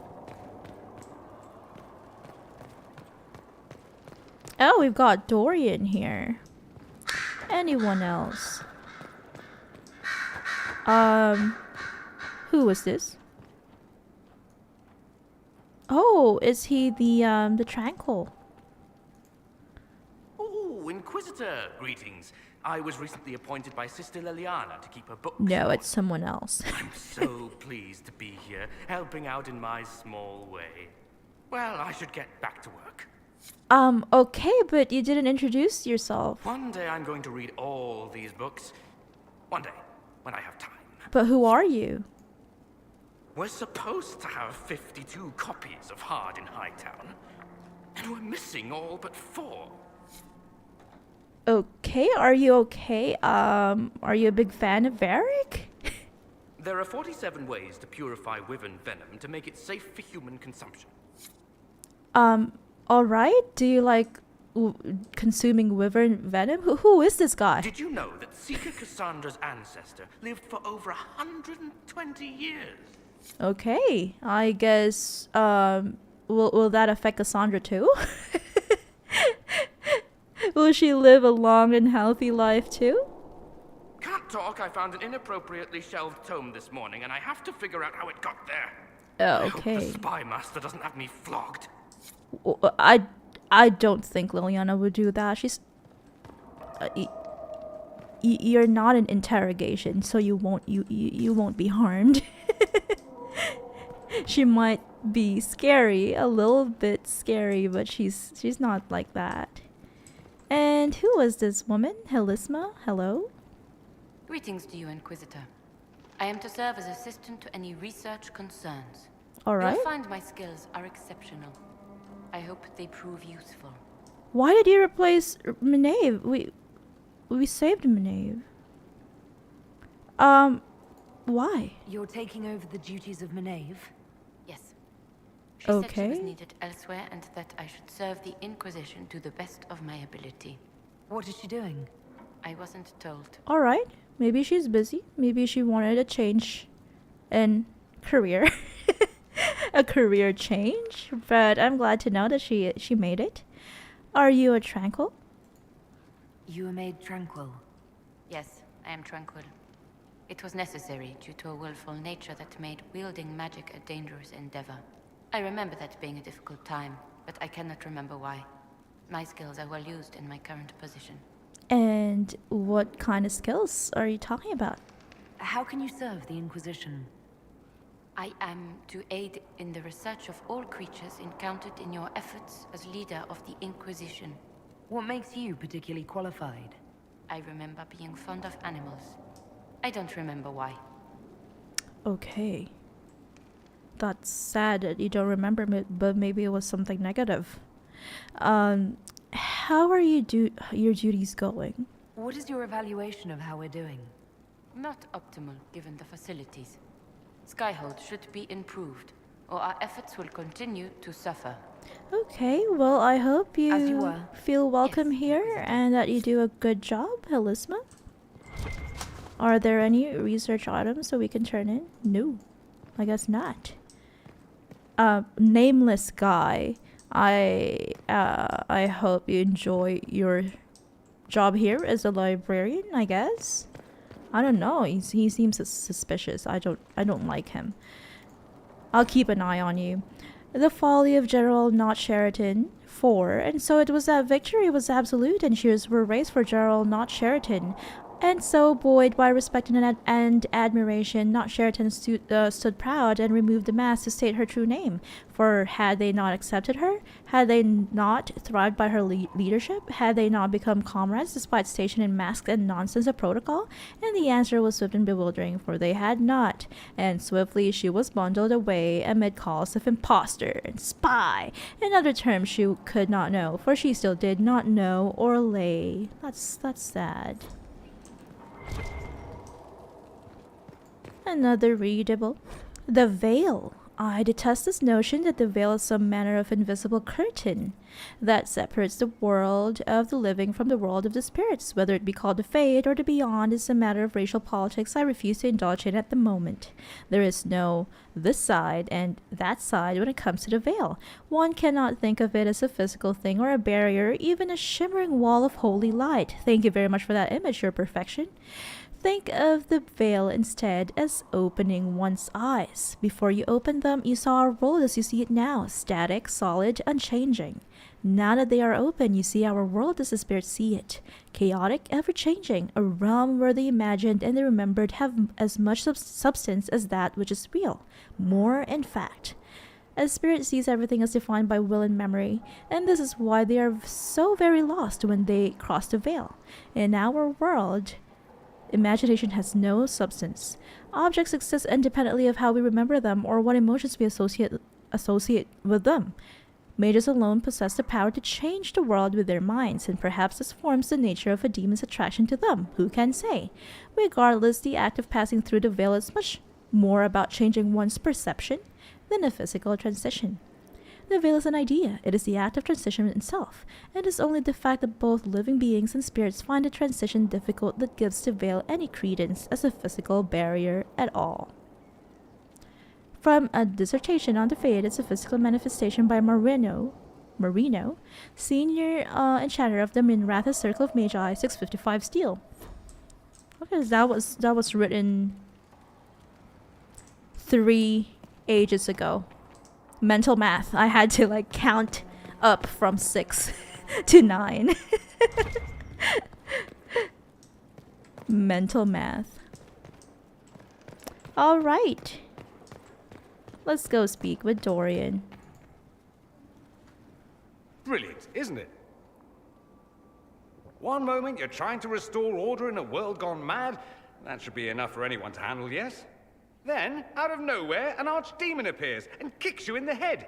Oh, we've got Dorian here. Anyone else? Who was this? Oh, is he the Tranquil? Oh, Inquisitor, greetings. I was recently appointed by Sister Liliana to keep her books. No, it's someone else. I'm so pleased to be here, helping out in my small way. Well, I should get back to work. Okay, but you didn't introduce yourself. One day I'm going to read all these books. One day, when I have time. But who are you? We're supposed to have 52 copies of Hard in Hightown, and we're missing all but 4. Okay, are you okay? Are you a big fan of Varric? There are 47 ways to purify wyvern venom to make it safe for human consumption. Alright. Do you like consuming wyvern venom? Who is this guy? Did you know that Seeker Cassandra's ancestor lived for over 120 years? Okay, I guess, will that affect Cassandra too? Will she live a long and healthy life too? Can't talk. I found an inappropriately shelved tome this morning, and I have to figure out how it got there. Oh, I hope okay. the spy master doesn't have me flogged. I don't think Liliana would do that. She's... you're not an interrogation, so you won't be harmed. She might be scary, a little bit scary, but she's not like that. And who was this woman? Helisma? Hello? Greetings to you, Inquisitor. I am to serve as assistant to any research concerns. Alright. You'll find my skills are exceptional. I hope they prove useful. Why did you replace Maeve? We saved Maeve. Why? You're taking over the duties of Maeve? Yes. She said she was Okay. needed elsewhere and that I should serve the Inquisition to the best of my ability. What is she doing? I wasn't told. Alright. Maybe she's busy. Maybe she wanted a change in career. A career change. But I'm glad to know that she made it. Are you a Tranquil? You were made tranquil. Yes, I am tranquil. It was necessary due to a willful nature that made wielding magic a dangerous endeavor. I remember that being a difficult time, but I cannot remember why. My skills are well used in my current position. And what kind of skills are you talking about? How can you serve the Inquisition? I am to aid in the research of all creatures encountered in your efforts as leader of the Inquisition. What makes you particularly qualified? I remember being fond of animals. I don't remember why. Okay. That's sad that you don't remember it, but maybe it was something negative. How are your duties going? What is your evaluation of how we're doing? Not optimal given the facilities. Skyhold should be improved. or our efforts will continue to suffer. Okay, well, I hope As you you were. feel welcome Yes, here Inquisitor. and that you do a good job, Helisma. Are there any research items that we can turn in? No, I guess not. Nameless guy. I hope you enjoy your job here as a librarian, I guess. I don't know. He seems suspicious. I don't like him. I'll keep an eye on you. The folly of General Not Sheraton. 4. And so it was that victory was absolute and cheers were raised for General Not Sheraton. And so, buoyed by respect and admiration, Not Sheraton stood proud and removed the mask to state her true name. For had they not accepted her? Had they not thrived by her leadership? Had they not become comrades despite station and masks and nonsense of protocol? And the answer was swift and bewildering, for they had not. And swiftly she was bundled away amid calls of impostor and spy and other terms she could not know, for she still did not know or lay. That's sad. Another readable. The veil. I detest this notion that the veil is some manner of invisible curtain that separates the world of the living from the world of the spirits. Whether it be called the fade or the beyond is a matter of racial politics I refuse to indulge in at the moment. There is no this side and that side when it comes to the veil. One cannot think of it as a physical thing or a barrier, even a shimmering wall of holy light. Thank you very much for that image, your perfection. Think of the veil instead as opening one's eyes. Before you opened them, you saw our world as you see it now, static, solid, unchanging. Now that they are open, you see our world as the spirits see it, chaotic, ever-changing, a realm where the imagined and the remembered have as much substance as that which is real, more in fact. A spirit sees everything as defined by will and memory, and this is why they are so very lost when they cross the veil. In our world, imagination has no substance. Objects exist independently of how we remember them or what emotions we associate with them. Mages alone possess the power to change the world with their minds, and perhaps this forms the nature of a demon's attraction to them. Who can say? Regardless, the act of passing through the veil is much more about changing one's perception than a physical transition. The veil is an idea. It is the act of transition itself. It is only the fact that both living beings and spirits find the transition difficult that gives the veil any credence as a physical barrier at all. From a dissertation on the fade as a physical manifestation by Marino, senior enchanter of the Minratha Circle of Magi, 655 Steel. Okay, that was written 3 ages ago. Mental math. I had to count up from 6 to 9. Mental math. All right. Let's go speak with Dorian. Brilliant, isn't it? One moment you're trying to restore order in a world gone mad. That should be enough for anyone to handle, yes? Then, out of nowhere, an archdemon appears and kicks you in the head.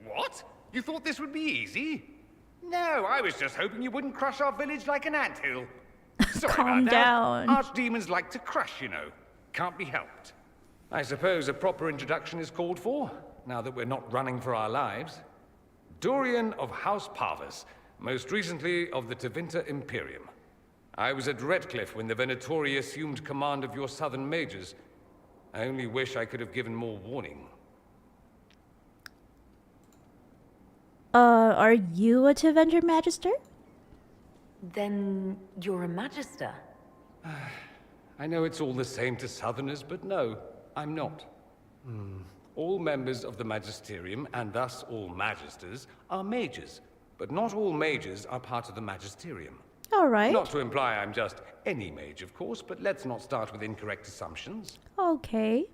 What? You thought this would be easy? No, I was just hoping you wouldn't crush our village like an anthill. Sorry Calm about down. that. Archdemons like to crush, you know. Can't be helped. I suppose a proper introduction is called for, now that we're not running for our lives. Dorian of House Parvis, most recently of the Tevinter Imperium. I was at Redcliffe when the Venatori assumed command of your southern mages. I only wish I could have given more warning. Are you a Tevinder Magister? Then you're a Magister? I know it's all the same to southerners, but no, I'm not. All members of the Magisterium, and thus all Magisters, are mages. But not all mages are part of the Magisterium. All right. Not to imply I'm just any mage, of course, but let's not start with incorrect assumptions. Okay.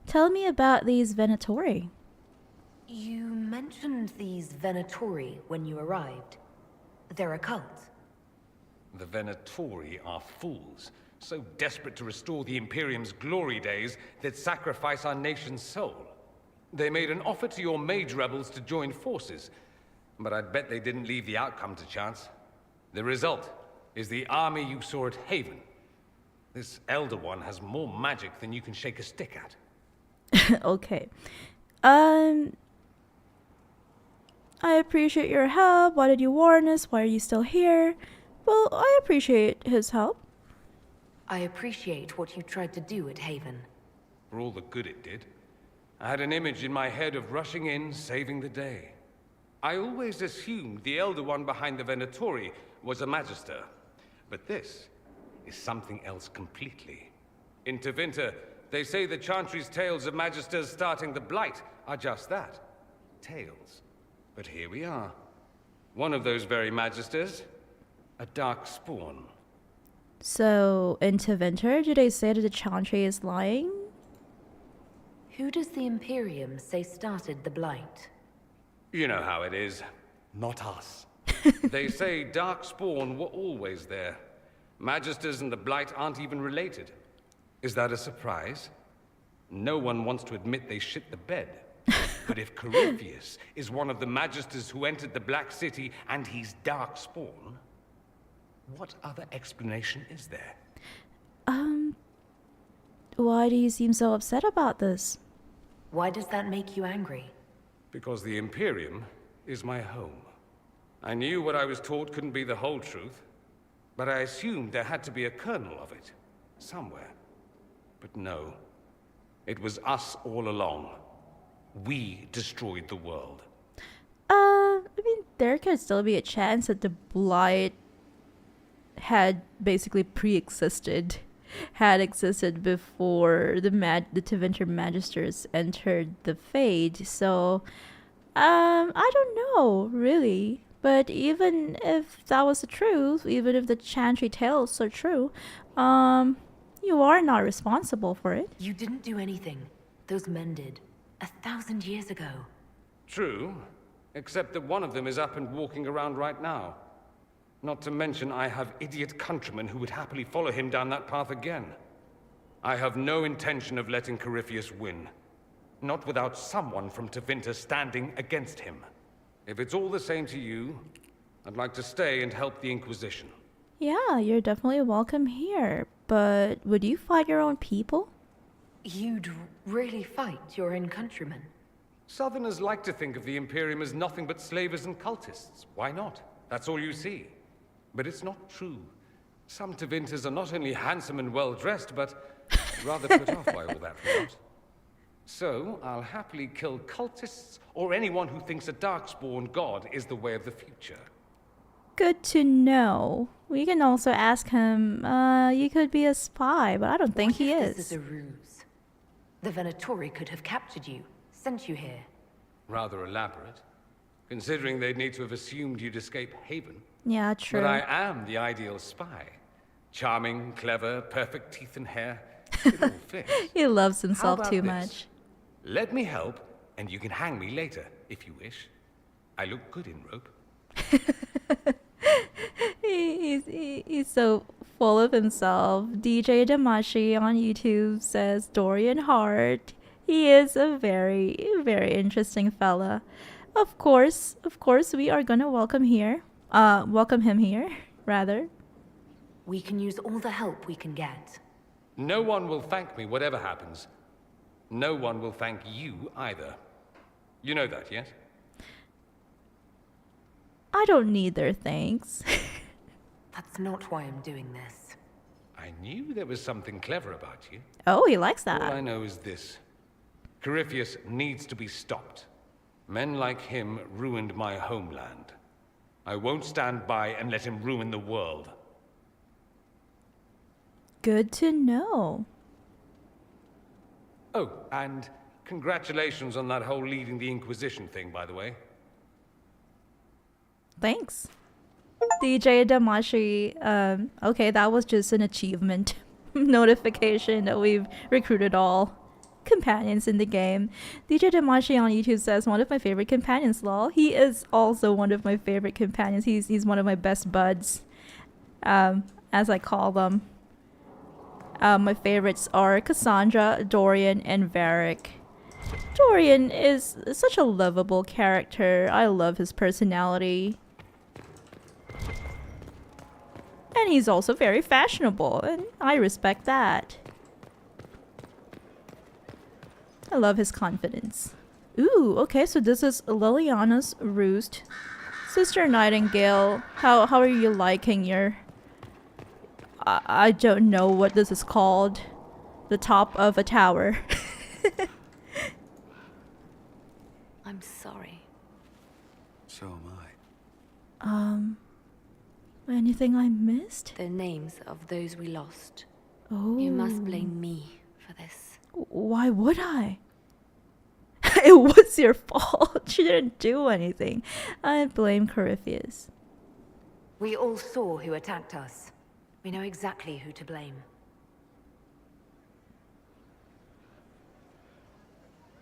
Tell me about these Venatori. You mentioned these Venatori when you arrived. They're a cult. The Venatori are fools, so desperate to restore the Imperium's glory days they'd sacrifice our nation's soul. They made an offer to your mage rebels to join forces, but I'd bet they didn't leave the outcome to chance. The result is the army you saw at Haven. This Elder One has more magic than you can shake a stick at. Okay. I appreciate your help. Why did you warn us? Why are you still here? Well, I appreciate his help. I appreciate what you tried to do at Haven. For all the good it did. I had an image in my head of rushing in, saving the day. I always assumed the Elder One behind the Venatori was a Magister. But this is something else completely. In Tevinter, they say the Chantry's tales of Magisters starting the Blight are just that. Tales. But here we are. One of those very Magisters, a dark spawn. So, in Tevinter, do they say that the Chantry is lying? Who does the Imperium say started the Blight? You know how it is. Not us. They say dark spawn were always there. Magisters and the Blight aren't even related. Is that a surprise? No one wants to admit they shit the bed. But if Corypheus is one of the Magisters who entered the Black City and he's dark spawn, what other explanation is there? Why do you seem so upset about this? Why does that make you angry? Because the Imperium is my home. I knew what I was taught couldn't be the whole truth, but I assumed there had to be a kernel of it, somewhere. But no, it was us all along. We destroyed the world. I mean, there could still be a chance that the Blight had basically pre-existed, had existed before the Tevinter Magisters entered the Fade. So, I don't know, really. But even if that was the truth, even if the Chantry tales are true, you are not responsible for it. You didn't do anything. Those men did. 1,000 years ago. True, except that one of them is up and walking around right now. Not to mention I have idiot countrymen who would happily follow him down that path again. I have no intention of letting Corypheus win. Not without someone from Tevinter standing against him. If it's all the same to you, I'd like to stay and help the Inquisition. Yeah, you're definitely welcome here. But would you fight your own people? You'd really fight your own countrymen? Southerners like to think of the Imperium as nothing but slavers and cultists. Why not? That's all you see. But it's not true. Some Tevinters are not only handsome and well-dressed, but rather put off by all that rot. So, I'll happily kill cultists or anyone who thinks a darkspawn god is the way of the future. Good to know. We can also ask him, you could be a spy, but I don't think he is. This is a ruse. The Venatori could have captured you, sent you here. Rather elaborate, considering they'd need to have assumed you'd escape Haven. Yeah, true. But I am the ideal spy. Charming, clever, perfect teeth and hair. It all fits. He loves How himself about too this? much. Let me help, and you can hang me later, if you wish. I look good in rope. He's so full of himself. DJ Damashi on YouTube says Dorian Hart. He is a very, very interesting fella. Of course, we are gonna welcome him here, rather. We can use all the help we can get. No one will thank me, whatever happens. No one will thank you either. You know that, yes? I don't need their thanks. That's not why I'm doing this. I knew there was something clever about you. Oh, he likes that. All I know is this. Corypheus needs to be stopped. Men like him ruined my homeland. I won't stand by and let him ruin the world. Good to know. Oh, and congratulations on that whole leading the Inquisition thing, by the way. Thanks. DJ Damashi, okay, that was just an achievement notification that we've recruited all companions in the game. DJ Damashi on YouTube says, one of my favorite companions, lol. He is also one of my favorite companions. He's one of my best buds, as I call them. My favorites are Cassandra, Dorian, and Varric. Dorian is such a lovable character. I love his personality. And he's also very fashionable, and I respect that. I love his confidence. Ooh, okay, so this is Liliana's roost. Sister Nightingale, how are you liking your... I don't know what this is called. The top of a tower. I'm sorry. So am I. Anything I missed? The names of those we lost. Oh. You must blame me for this. Why would I? It was your fault. She didn't do anything. I blame Corypheus. We all saw who attacked us. We know exactly who to blame.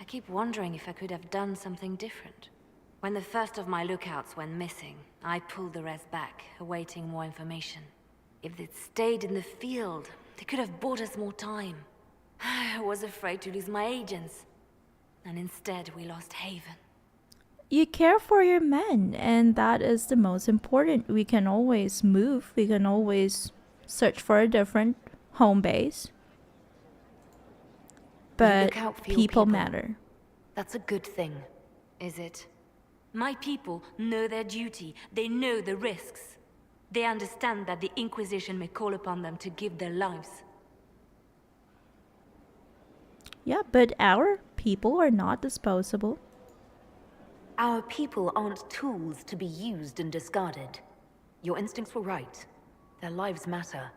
I keep wondering if I could have done something different. When the first of my lookouts went missing, I pulled the rest back, awaiting more information. If they'd stayed in the field, they could have bought us more time. I was afraid to lose my agents. And instead, we lost Haven. You care for your men, and that is the most important. We can always move. We can always search for a different home base. But look out for your people people. matter. That's a good thing, is it? My people know their duty. They know the risks. They understand that the Inquisition may call upon them to give their lives. Yeah, but our people are not disposable. Our people aren't tools to be used and discarded. Your instincts were right. Their lives matter.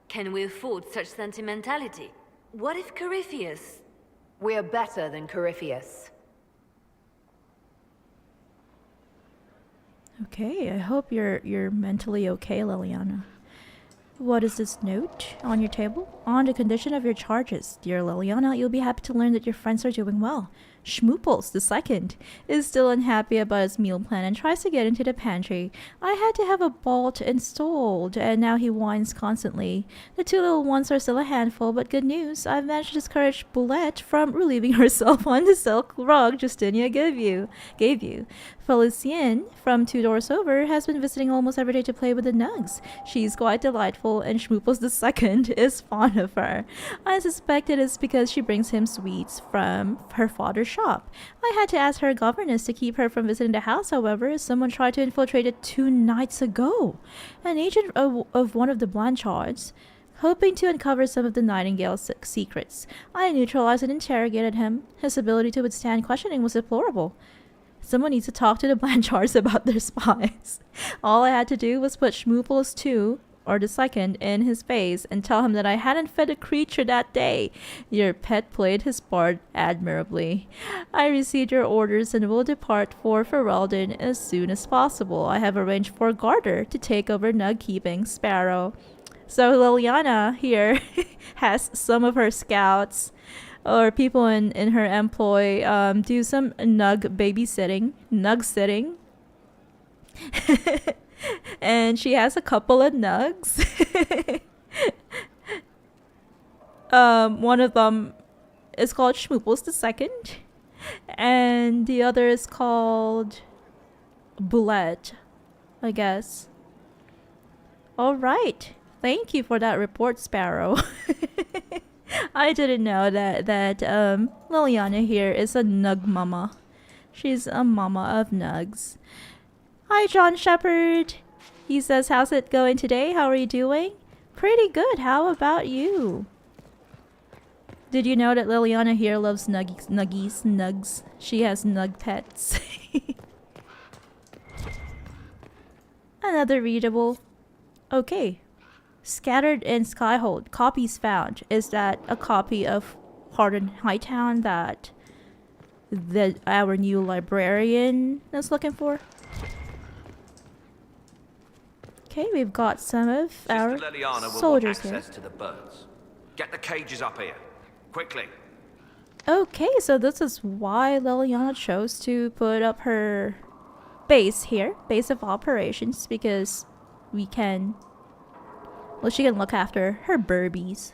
Can we afford such sentimentality? What if Corypheus... We're better than Corypheus. Okay, I hope you're mentally okay, Liliana. What is this note on your table? On the condition of your charges, dear Liliana, you'll be happy to learn that your friends are doing well. Schmooples II is still unhappy about his meal plan and tries to get into the pantry. I had to have a bolt installed, and now he whines constantly. The two little ones are still a handful, but good news, I've managed to discourage Boulette from relieving herself on the silk rug Justinia gave you. Felicien, from 2 doors over, has been visiting almost every day to play with the nugs. She's quite delightful, and Schmooples II is fond of her. I suspect it is because she brings him sweets from her father's shop. I had to ask her governess to keep her from visiting the house, however, as someone tried to infiltrate it 2 nights ago. An agent of one of the Blanchards, hoping to uncover some of the Nightingale's secrets. I neutralized and interrogated him. His ability to withstand questioning was deplorable. Someone needs to talk to the Blanchards about their spies. All I had to do was put Schmooples II, or the second, in his face and tell him that I hadn't fed a creature that day. Your pet played his part admirably. I received your orders and will depart for Ferelden as soon as possible. I have arranged for Garter to take over nug keeping Sparrow. So Liliana here has some of her scouts or people in her employ do some nug sitting. And she has a couple of nugs. One of them is called Schmooples II, and the other is called Boulette, I guess. All right. Thank you for that report, Sparrow. I didn't know that Liliana here is a nug mama. She's a mama of nugs. Hi, John Shepherd. He says, how's it going today? How are you doing? Pretty good. How about you? Did you know that Liliana here loves nugs? She has nug pets. Another readable. Okay. Scattered in Skyhold. Copies found. Is that a copy of Hightown that our new librarian is looking for? Okay, we've got some of our soldiers here. To the birds. Get the cages up here, quickly. Okay, so this is why Liliana chose to put up her base here, base of operations, because we can, well, she can look after her burbies.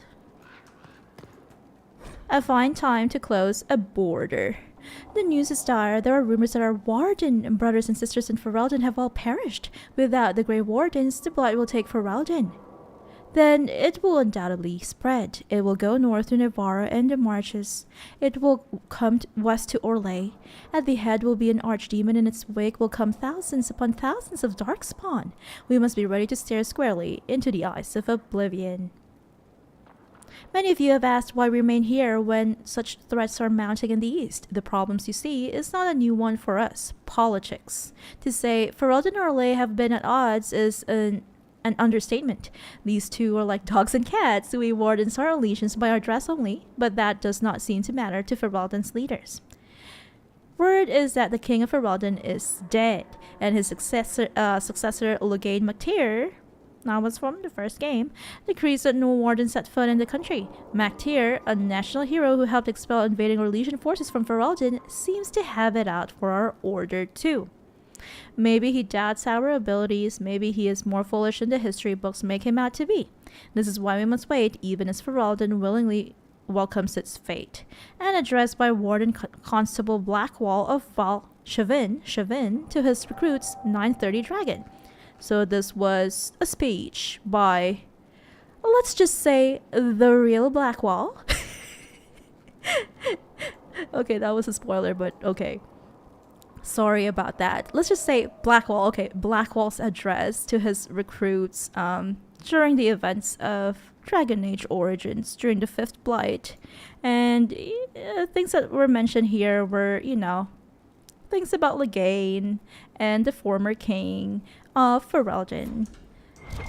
A fine time to close a border. The news is dire. There are rumors that our Warden brothers and sisters in Ferelden have all perished. Without the Grey Wardens, the Blight will take Ferelden. then it will undoubtedly spread. It will go north to Navarra and the Marches. It will come west to Orlais. At the head will be an archdemon. In its wake will come thousands upon thousands of darkspawn. We must be ready to stare squarely into the eyes of oblivion. Many of you have asked why we remain here when such threats are mounting in the east. The problems you see is not a new one for us. Politics. To say Ferelden and Orlais have been at odds is an understatement. These two are like dogs and cats. We wardens our allegiance by our dress only, but that does not seem to matter to Ferelden's leaders. Word is that the king of Ferelden is dead, and his successor Logain Mactyr, that was from the first game, decrees that no warden set foot in the country. Mactyr, a national hero who helped expel invading Orlesian forces from Ferelden, seems to have it out for our order too. Maybe he doubts our abilities, maybe he is more foolish than the history books make him out to be. This is why we must wait, even as Ferelden willingly welcomes its fate. And addressed by Warden Constable Blackwall of Val Chavin to his recruits 930 Dragon. So this was a speech by, let's just say, the real Blackwall. Okay, that was a spoiler, but okay. Sorry about that. Let's just say Blackwall. Okay, Blackwall's address to his recruits during the events of Dragon Age Origins, during the Fifth Blight. And things that were mentioned here were, things about Logain and the former king of Ferelden.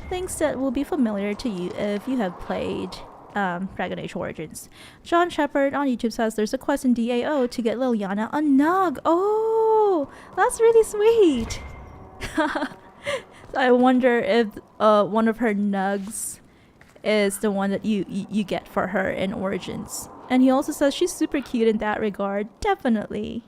Things that will be familiar to you if you have played Dragon Age Origins. John Shepard on YouTube says there's a quest in DAO to get Liliana a nug. Oh, that's really sweet. I wonder if one of her nugs is the one that you get for her in Origins. And he also says she's super cute in that regard. Definitely.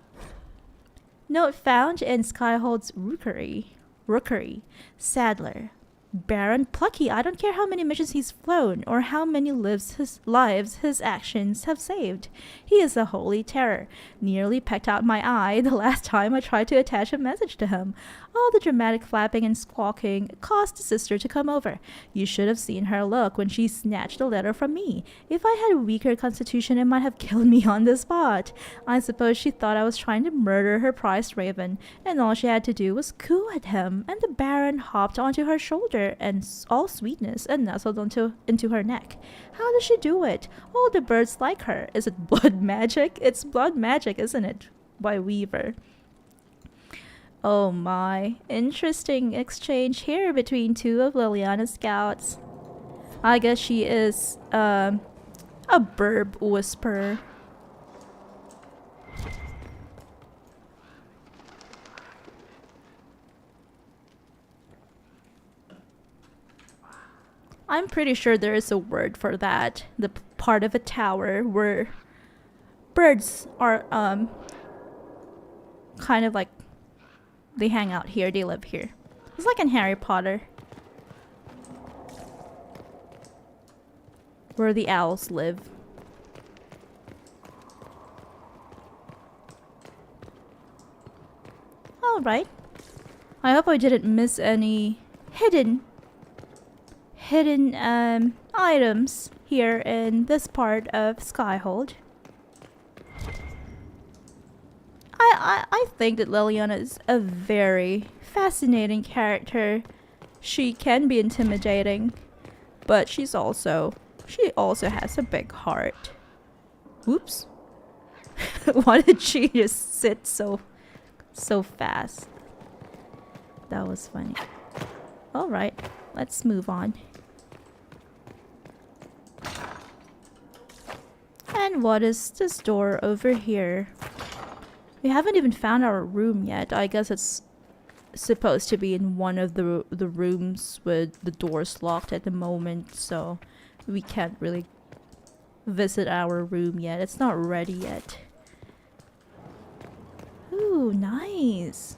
Note found in Skyhold's Rookery. Sadler. Baron Plucky. I don't care how many missions he's flown or how many lives his actions have saved. He is a holy terror. Nearly pecked out my eye the last time I tried to attach a message to him. All the dramatic flapping and squawking caused the sister to come over. You should have seen her look when she snatched the letter from me. If I had a weaker constitution, it might have killed me on the spot. I suppose she thought I was trying to murder her prized raven, and all she had to do was coo at him, and the Baron hopped onto her shoulder and all sweetness and nestled into her neck. How does she do it? All the birds like her. Is it blood magic? It's blood magic, isn't it? By Weaver. Oh my. Interesting exchange here between two of Liliana's scouts. I guess she is a burb whisperer. I'm pretty sure there is a word for that. The part of a tower where birds are kind of like they hang out here, they live here. It's like in Harry Potter, where the owls live. Alright. I hope I didn't miss any hidden items here in this part of Skyhold. I think that Liliana is a very fascinating character. She can be intimidating, but she also has a big heart. Oops. Why did she just sit so fast? That was funny. Alright, let's move on. And what is this door over here? We haven't even found our room yet. I guess it's supposed to be in one of the rooms with the doors locked at the moment, so we can't really visit our room yet. It's not ready yet. Ooh, nice.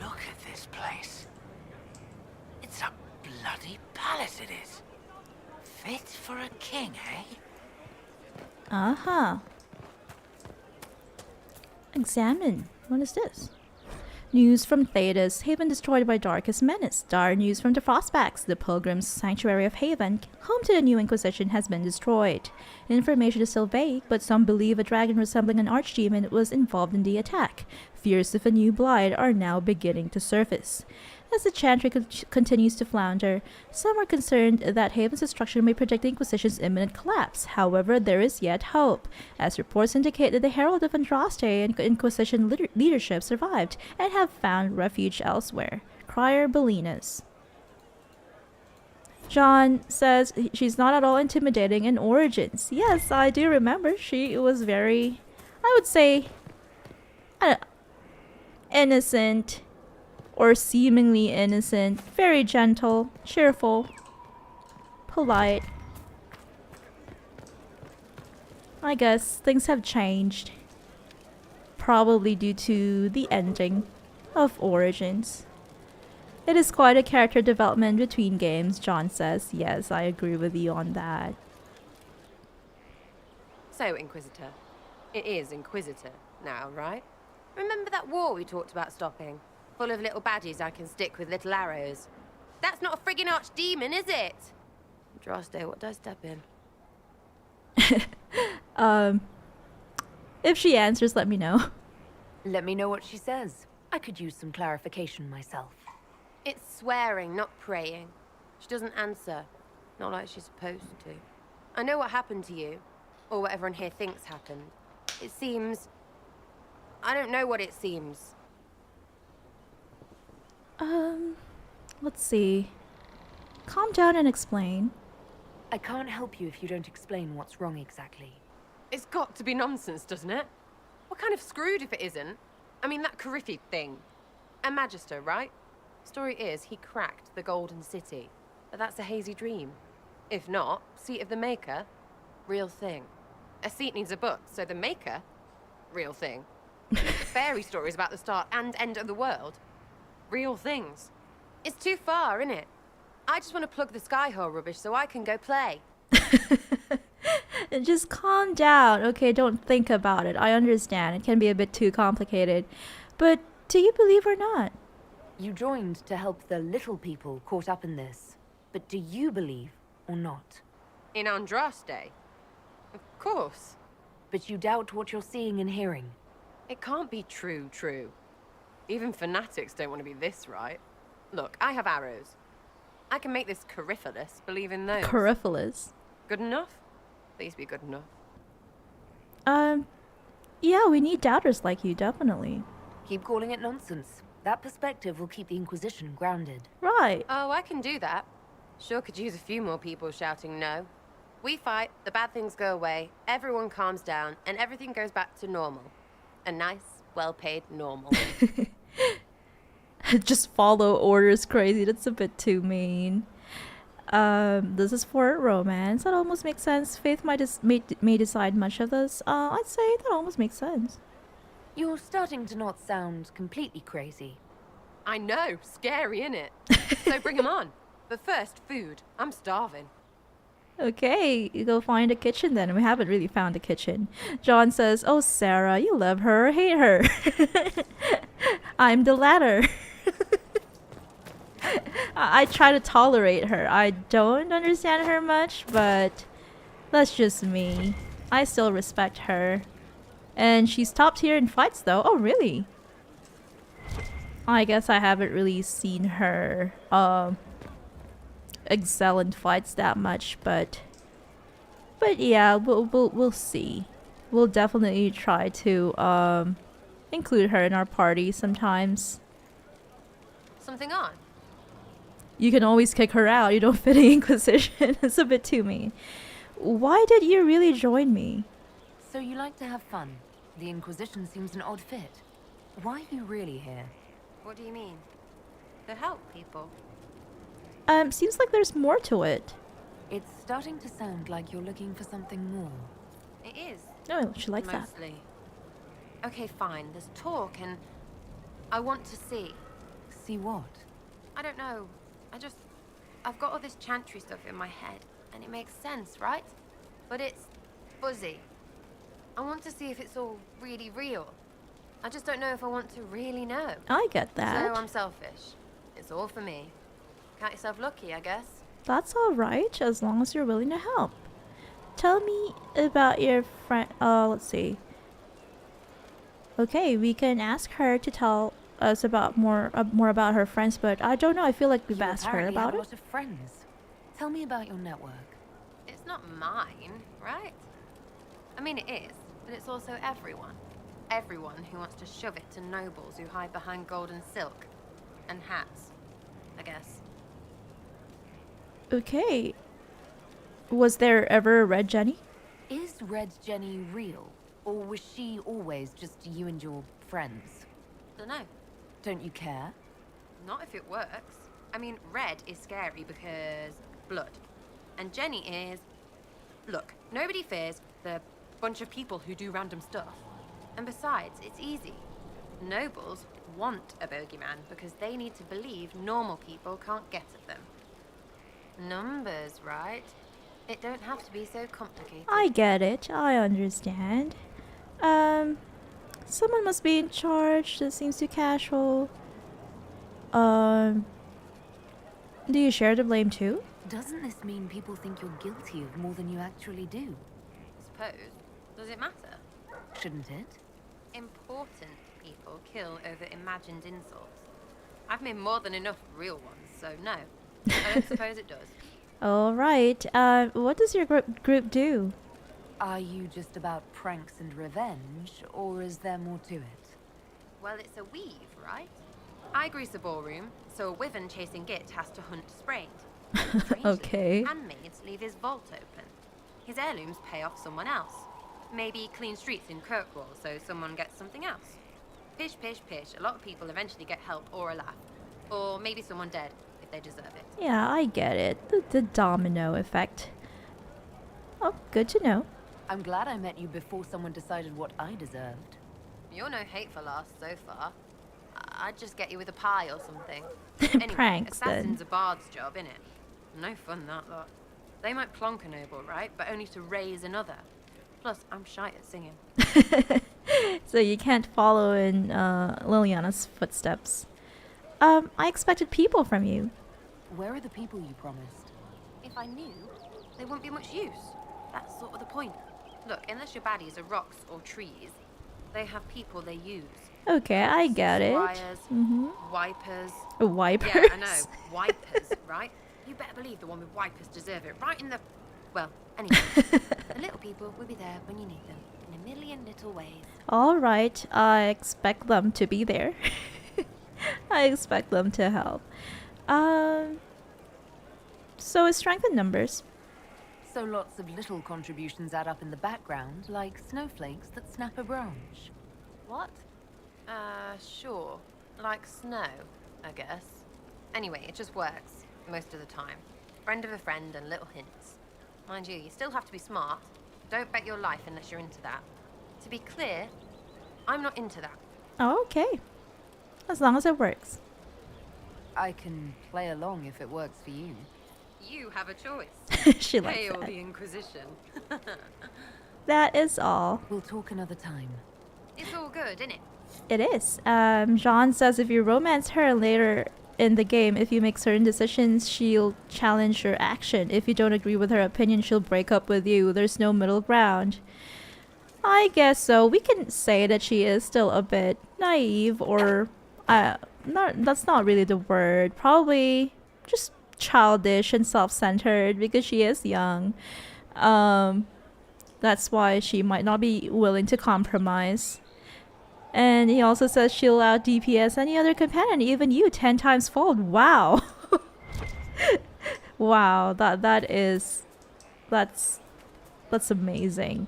Look at this place. It's a bloody palace, it is. Fit for a king, eh? Uh-huh. Examine. What is this? News from Thedas, Haven destroyed by Darkest Menace. Dire news from the Frostbacks, the Pilgrims' Sanctuary of Haven, home to the new Inquisition, has been destroyed. Information is still vague, but some believe a dragon resembling an archdemon was involved in the attack. Fears of a new blight are now beginning to surface. As the Chantry continues to flounder, some are concerned that Haven's destruction may predict the Inquisition's imminent collapse. However, there is yet hope, as reports indicate that the Herald of Andraste and Inquisition leadership survived and have found refuge elsewhere. Crier Belinas. John says she's not at all intimidating in Origins. Yes, I do remember. She was very, I would say, innocent, or seemingly innocent, very gentle, cheerful, polite. I guess things have changed. Probably due to the ending of Origins. It is quite a character development between games, John says. Yes, I agree with you on that. So, Inquisitor. It is Inquisitor now, right? Remember that war we talked about stopping? Full of little baddies I can stick with little arrows. That's not a friggin' archdemon, is it? Andraste, what did I step in? If she answers, let me know. Let me know what she says. I could use some clarification myself. It's swearing, not praying. She doesn't answer. Not like she's supposed to. I know what happened to you. Or what everyone here thinks happened. It seems... I don't know what it seems. Let's see. Calm down and explain. I can't help you if you don't explain what's wrong exactly. It's got to be nonsense, doesn't it? We're kind of screwed if it isn't. I mean, that Coryphe thing. A Magister, right? Story is, he cracked the Golden City. But that's a hazy dream. If not, Seat of the Maker, real thing. A seat needs a book, so the Maker, real thing. Fairy stories about the start and end of the world, real things. It's too far, innit? I just want to plug the Skyhold rubbish so I can go play. Just calm down, okay? Don't think about it. I understand. It can be a bit too complicated. But do you believe or not? You joined to help the little people caught up in this. But do you believe or not? In Andraste? Of course. But you doubt what you're seeing and hearing. It can't be true. Even fanatics don't want to be this right. Look, I have arrows. I can make this Corypheus believe in those. Corypheus? Good enough? Please be good enough. Yeah, we need doubters like you, definitely. Keep calling it nonsense. That perspective will keep the Inquisition grounded. Right. Oh, I can do that. Sure could use a few more people shouting no. We fight, the bad things go away, everyone calms down, and everything goes back to normal. A nice, well-paid normal. Just follow orders crazy. That's a bit too mean. This is for romance. That almost makes sense. Faith may decide much of this. I'd say that almost makes sense. You're starting to not sound completely crazy. I know, scary, innit? So bring 'em on. But first, food. I'm starving. Okay, you go find a kitchen then. We haven't really found a kitchen. John says, oh, Sarah, you love her or hate her. I'm the latter. I try to tolerate her. I don't understand her much, but that's just me. I still respect her. And she's top tier in fights though. Oh, really? I guess I haven't really seen her excel in fights that much, but yeah, we'll see. We'll definitely try to include her in our party sometimes. Something on? You can always kick her out. You don't fit the Inquisition. It's a bit too mean. Why did you really join me? So you like to have fun. The Inquisition seems an odd fit. Why are you really here? What do you mean? To help people? Seems like there's more to it. It's starting to sound like you're looking for something more. It is. Oh, she likes that. Mostly. Okay, fine. There's talk and I want to see. See what? I don't know. I've got all this chantry stuff in my head, and it makes sense, right? But it's fuzzy. I want to see if it's all really real. I just don't know if I want to really know. I get that. So I'm selfish. It's all for me. Count yourself lucky, I guess. That's alright, as long as you're willing to help. Tell me about your friend. Let's see. Okay, we can ask her to tell us about more about her friends, but I don't know. I feel like we've asked her about a it. lot of friends. Tell me about your network. It's not mine, right? I mean, it is, but it's also everyone. Everyone who wants to shove it to nobles who hide behind gold and silk. And hats, I guess. Okay. Was there ever a Red Jenny? Is Red Jenny real? Or was she always just you and your friends? Dunno. Don't you care? Not if it works. I mean, red is scary because blood. And Jenny is... Look, nobody fears the bunch of people who do random stuff. And besides, it's easy. Nobles want a bogeyman because they need to believe normal people can't get at them. Numbers, right? It don't have to be so complicated. I get it. I understand. Someone must be in charge. This seems too casual. Do you share the blame too? Doesn't this mean people think you're guilty of more than you actually do? Suppose. Does it matter? Shouldn't it? Important people kill over imagined insults. I've made more than enough real ones, so no. I don't suppose it does. Alright. What does your group do? Are you just about pranks and revenge, or is there more to it? Well, it's a weave, right? I grease a ballroom, so a wyvern chasing Git has to hunt Sprained. Strangely, Okay. handmaids leave his vault open. His heirlooms pay off someone else. Maybe clean streets in Kirkwall so someone gets something else. Pish, pish, pish. A lot of people eventually get help or a laugh. Or maybe someone dead, if they deserve it. Yeah, I get it. The domino effect. Oh, good to know. I'm glad I met you before someone decided what I deserved. You're no hateful ass so far. I'd just get you with a pie or something. Anyway, Pranks, assassin's then. a bard's job, innit? No fun, that lot. They might plonk a noble, right? But only to raise another. Plus, I'm shy at singing. So you can't follow in Liliana's footsteps. I expected people from you. Where are the people you promised? If I knew, they wouldn't be much use. That's sort of the point. Look, unless your baddies are rocks or trees, they have people they use. Okay, I get it. Squires, wipers. Wipers? Yeah, I know. Wipers, right? You better believe the one with wipers deserve it. Right in the... Well, anyway. The little people will be there when you need them. In a million little ways. Alright, I expect them to be there. I expect them to help. So is strength in numbers. So lots of little contributions add up in the background, like snowflakes that snap a branch. What? Sure. Like snow, I guess. Anyway, it just works. Most of the time. Friend of a friend and little hints. Mind you, you still have to be smart. Don't bet your life unless you're into that. To be clear, I'm not into that. Oh, okay. As long as it works. I can play along if it works for you. You have a choice. She likes Hail that. the Inquisition. That is all. We'll talk another time. It's all good, innit? It is. Jean says if you romance her later in the game, if you make certain decisions, she'll challenge your action. If you don't agree with her opinion, she'll break up with you. There's no middle ground. I guess so. We can say that she is still a bit naive, or that's not really the word. Probably just childish and self-centered because she is young. That's why she might not be willing to compromise. And he also says she'll out DPS any other companion, even you, 10 times fold. Wow. Wow, that's amazing.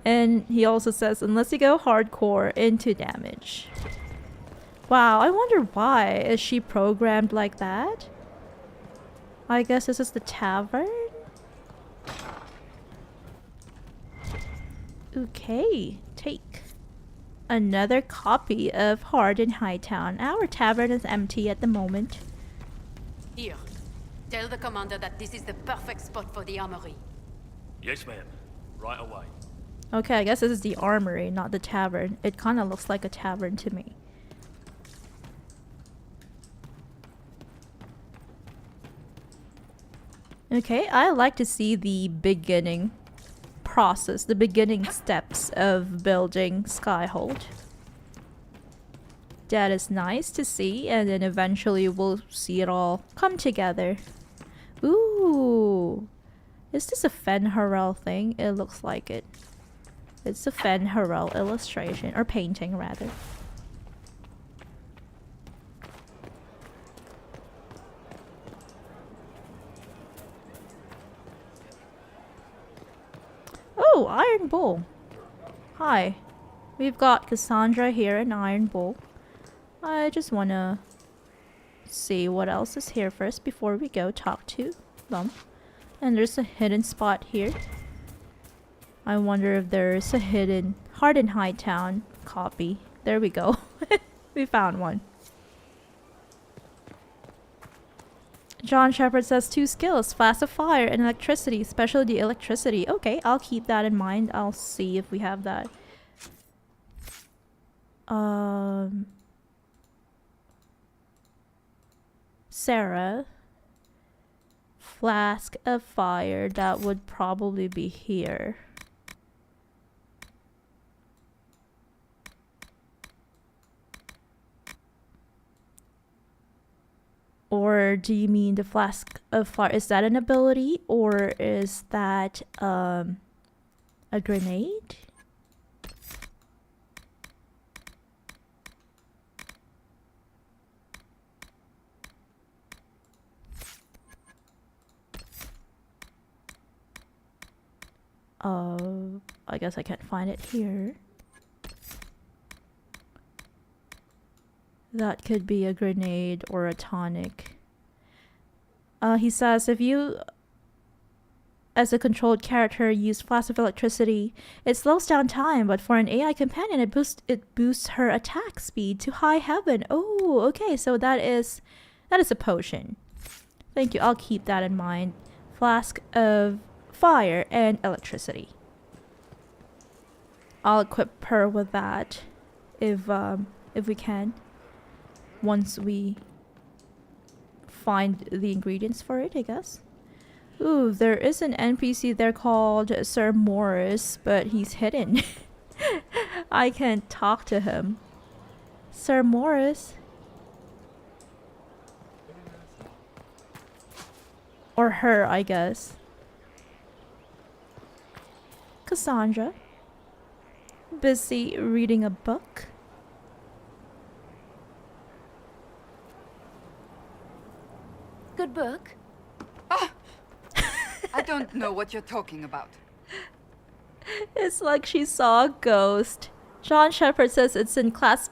And he also says unless you go hardcore into damage. Wow, I wonder why. Is she programmed like that? I guess this is the tavern? Okay, take another copy of Hard in Hightown. Our tavern is empty at the moment. Here, tell the commander that this is the perfect spot for the armory. Yes, ma'am. Right away. Okay, I guess this is the armory, not the tavern. It kind of looks like a tavern to me. Okay, I like to see the beginning process, the beginning steps of building Skyhold. That is nice to see, and then eventually we'll see it all come together. Ooh! Is this a Fen Harel thing? It looks like it. It's a Fen Harel illustration, or painting rather. Oh, Iron Bull. Hi. We've got Cassandra here and Iron Bull. I just wanna see what else is here first before we go talk to them. And there's a hidden spot here. I wonder if there's a hidden Hardened Hightown copy. There we go. We found one. John Shepard says 2 skills, Flash of Fire and Electricity, specialty Electricity. Okay, I'll keep that in mind. I'll see if we have that. Sarah. Flask of Fire, that would probably be here. Or do you mean the Flask of Fire? Is that an ability or is that a grenade? I guess I can't find it here. That could be a grenade or a tonic. He says if you, as a controlled character, use Flash of Electricity, it slows down time, but for an AI companion, it boosts her attack speed to high heaven. Oh, okay, so that is a potion. Thank you. I'll keep that in mind. Flask of Fire and Electricity. I'll equip her with that if we can. Once we find the ingredients for it, I guess. Ooh, there is an NPC there called Sir Morris, but he's hidden. I can't talk to him. Sir Morris. Or her, I guess. Cassandra. Busy reading a book. Good book? Ah! I don't know what you're talking about. It's like she saw a ghost. John Shepard says it's in class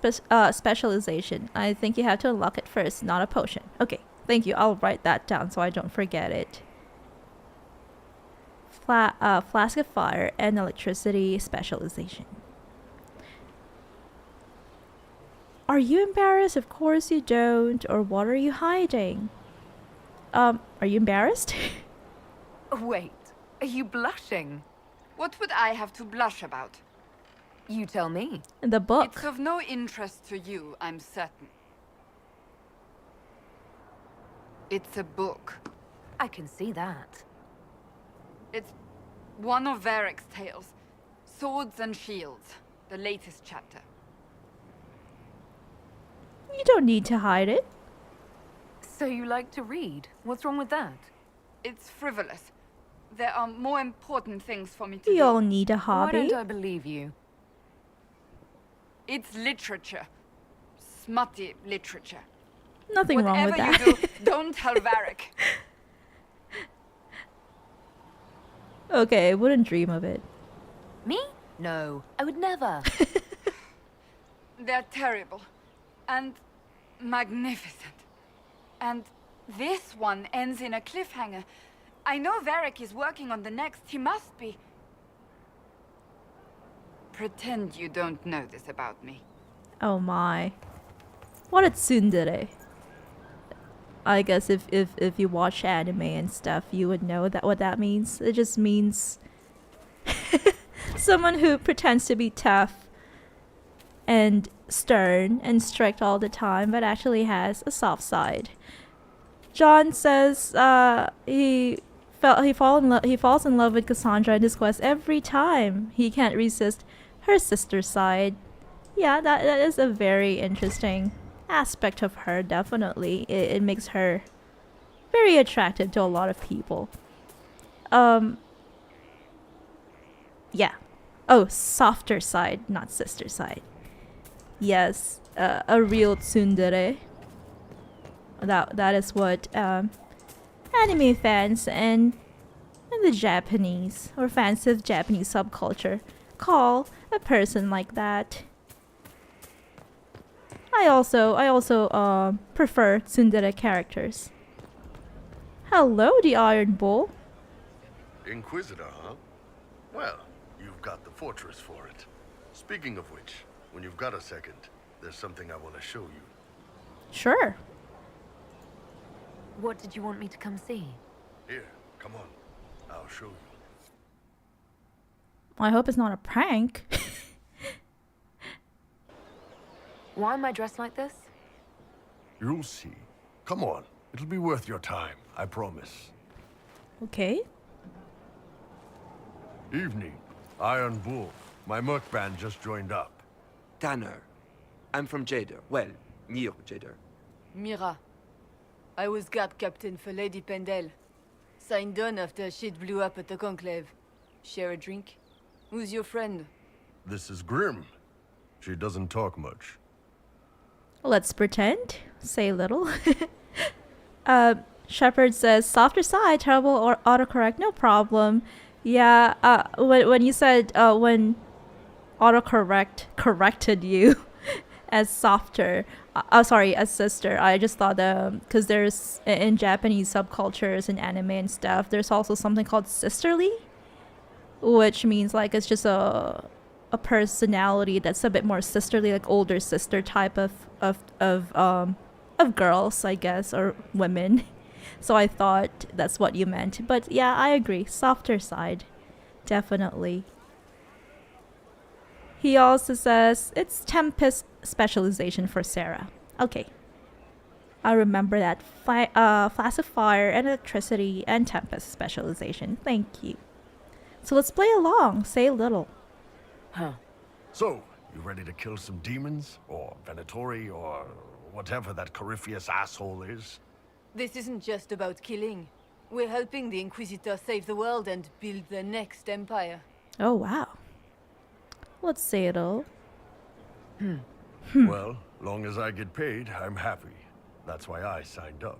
specialization. I think you have to unlock it first, not a potion. Okay, thank you. I'll write that down so I don't forget it. Flask of Fire and Electricity specialization. Are you embarrassed? Of course you don't. Or what are you hiding? Are you embarrassed? Wait, are you blushing? What would I have to blush about? You tell me. The book. It's of no interest to you, I'm certain. It's a book. I can see that. It's one of Varric's tales. Swords and Shields. The latest chapter. You don't need to hide it. So you like to read? What's wrong with that? It's frivolous. There are more important things for me to You do. all need a hobby. Why don't I believe you? It's literature. Smutty literature. Nothing wrong with that. Whatever you do, don't tell Varric. Okay, I wouldn't dream of it. Me? No, I would never. They're terrible. And magnificent. And this one ends in a cliffhanger. I know Varric is working on the next. He must be. Pretend you don't know this about me. Oh my. What a tsundere. I guess if you watch anime and stuff, you would know that what that means. It just means Someone who pretends to be tough and stern and strict all the time, but actually has a soft side. John says he falls in love with Cassandra in his quest every time. He can't resist her sister's side. Yeah, that is a very interesting aspect of her, definitely. It makes her very attractive to a lot of people. Yeah. Oh, softer side, not sister side. Yes, a real tsundere. That is what anime fans and the Japanese or fans of Japanese subculture call a person like that. I also prefer tsundere characters. Hello, the Iron Bull. Inquisitor, huh? Well, you've got the fortress for it. Speaking of which, when you've got a second, there's something I want to show you. Sure. What did you want me to come see? Here, come on. I'll show you. I hope it's not a prank. Why am I dressed like this? You'll see. Come on. It'll be worth your time, I promise. Okay. Evening. Iron Bull. My merc band just joined up. Tanner. I'm from Jader. Well, near Jader. Mira. I was guard captain for Lady Pendel. Signed on after shit blew up at the Conclave. Share a drink? Who's your friend? This is Grim. She doesn't talk much. Let's pretend. Say little. Shepard says, softer side, terrible or autocorrect, no problem. Yeah, when you said, when autocorrect corrected you as softer, as sister, I just thought, because there's, in Japanese subcultures and anime and stuff, there's also something called sisterly, which means like it's just a personality that's a bit more sisterly, like older sister type of girls, I guess, or women. So I thought that's what you meant. But yeah, I agree. Softer side. Definitely. He also says it's Tempest specialization for Sarah. Okay. I remember that. Flash of fire and electricity and Tempest specialization. Thank you. So let's play along. Say little. Huh. So, you ready to kill some demons? Or Venatori? Or whatever that Corypheus asshole is? This isn't just about killing. We're helping the Inquisitor save the world and build the next empire. Oh, wow. Let's say it all. Well, long as I get paid, I'm happy. That's why I signed up.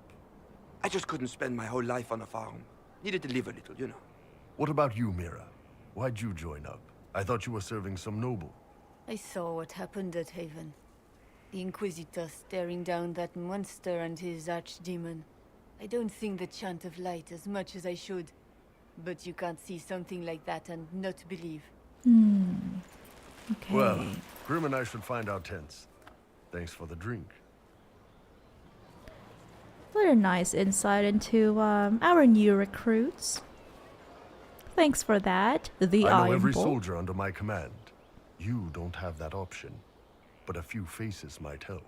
I just couldn't spend my whole life on a farm. Needed to live a little, you know. What about you, Mira? Why'd you join up? I thought you were serving some noble. I saw what happened at Haven. The Inquisitor staring down that monster and his archdemon. I don't sing the chant of light as much as I should. But you can't see something like that and not believe. Okay. Well, Grim and I should find our tents. Thanks for the drink. What a nice insight into our new recruits. Thanks for that. The I know Iron every Bull. soldier under my command. You don't have that option. But a few faces might help.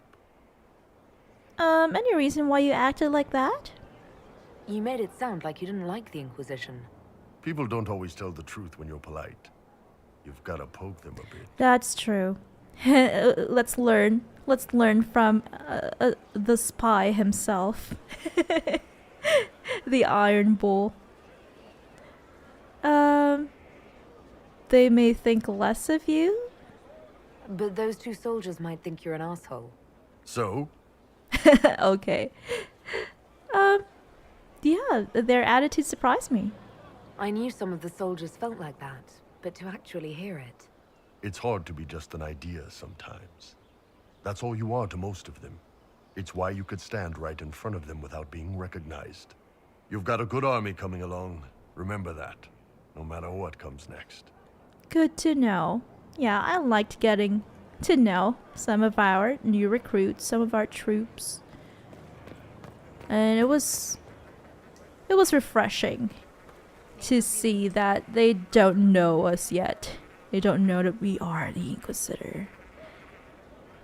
Any reason why you acted like that? You made it sound like you didn't like the Inquisition. People don't always tell the truth when you're polite. You've got to poke them a bit. That's true. Let's learn. Let's learn from the spy himself. The Iron Bull. They may think less of you? But those two soldiers might think you're an asshole. So? Okay. Yeah, their attitude surprised me. I knew some of the soldiers felt like that, but to actually hear it... It's hard to be just an idea sometimes. That's all you are to most of them. It's why you could stand right in front of them without being recognized. You've got a good army coming along. Remember that, no matter what comes next. Good to know. Yeah, I liked getting to know some of our new recruits, some of our troops. And it was refreshing to see that they don't know us yet. They don't know that we are the Inquisitor.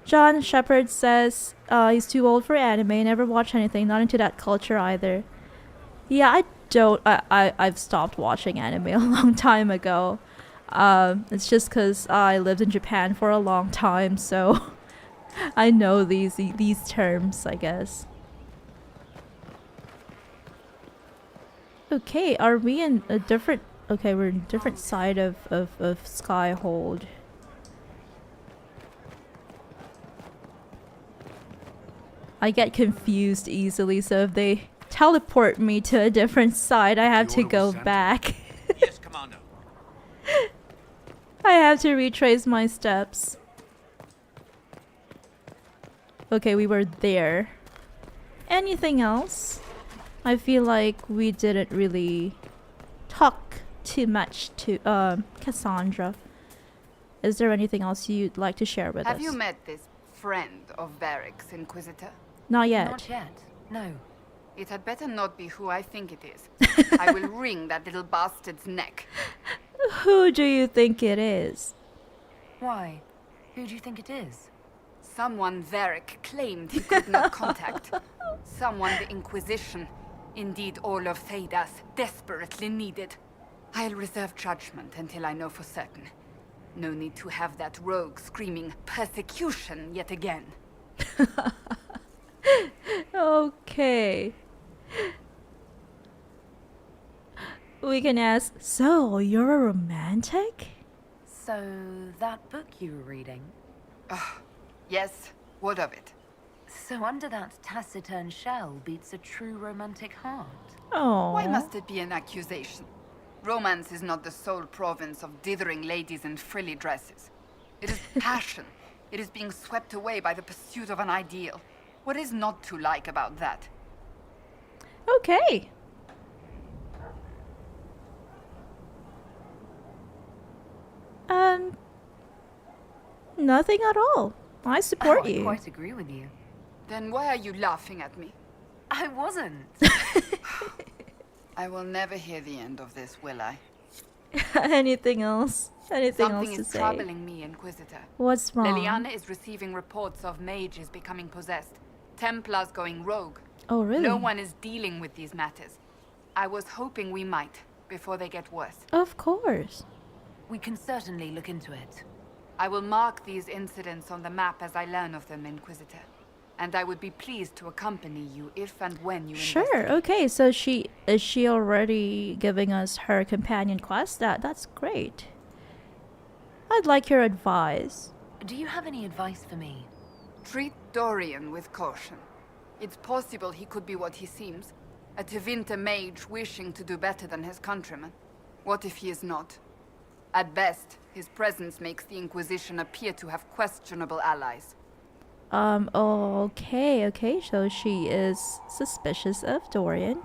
John Shepard says he's too old for anime, never watched anything, not into that culture either. Yeah, I don't. I've stopped watching anime a long time ago. It's just because I lived in Japan for a long time, so I know these terms, I guess. Okay, are we in a different... Okay, we're in a different side of Skyhold. I get confused easily, so if they teleport me to a different side, I have to go back. Yes, Commander. I have to retrace my steps. Okay, we were there. Anything else? I feel like we didn't really talk too much to Cassandra. Is there anything else you'd like to share with us? Have you met this friend of Varric's, Inquisitor? Not yet. Not yet. No. It had better not be who I think it is. I will wring that little bastard's neck. Who do you think it is? Why? Who do you think it is? Someone Varric claimed he could not contact. Someone the Inquisition, indeed all of Thedas, desperately needed. I'll reserve judgment until I know for certain. No need to have that rogue screaming persecution yet again. Okay. We can ask, so you're a romantic? So, that book you were reading? Yes, what of it? So under that taciturn shell beats a true romantic heart. Oh. Why must it be an accusation? Romance is not the sole province of dithering ladies in frilly dresses. It is passion. It is being swept away by the pursuit of an ideal. What is not to like about that? Okay. Nothing at all. I support you. I quite agree with you. Then why are you laughing at me? I wasn't. I will never hear the end of this, will I? Anything else? Anything Something else to is say? troubling me, Inquisitor. What's wrong? Liliana is receiving reports of mages becoming possessed, Templars going rogue. Oh, really? No one is dealing with these matters. I was hoping we might, before they get worse. Of course. We can certainly look into it. I will mark these incidents on the map as I learn of them, Inquisitor. And I would be pleased to accompany you if and when you Sure, okay, so is she already giving us her companion quest? That's great. I'd like your advice. Do you have any advice for me? Treat Dorian with caution. It's possible he could be what he seems. A Tevinter mage wishing to do better than his countrymen. What if he is not? At best, his presence makes the Inquisition appear to have questionable allies. Okay, so she is suspicious of Dorian.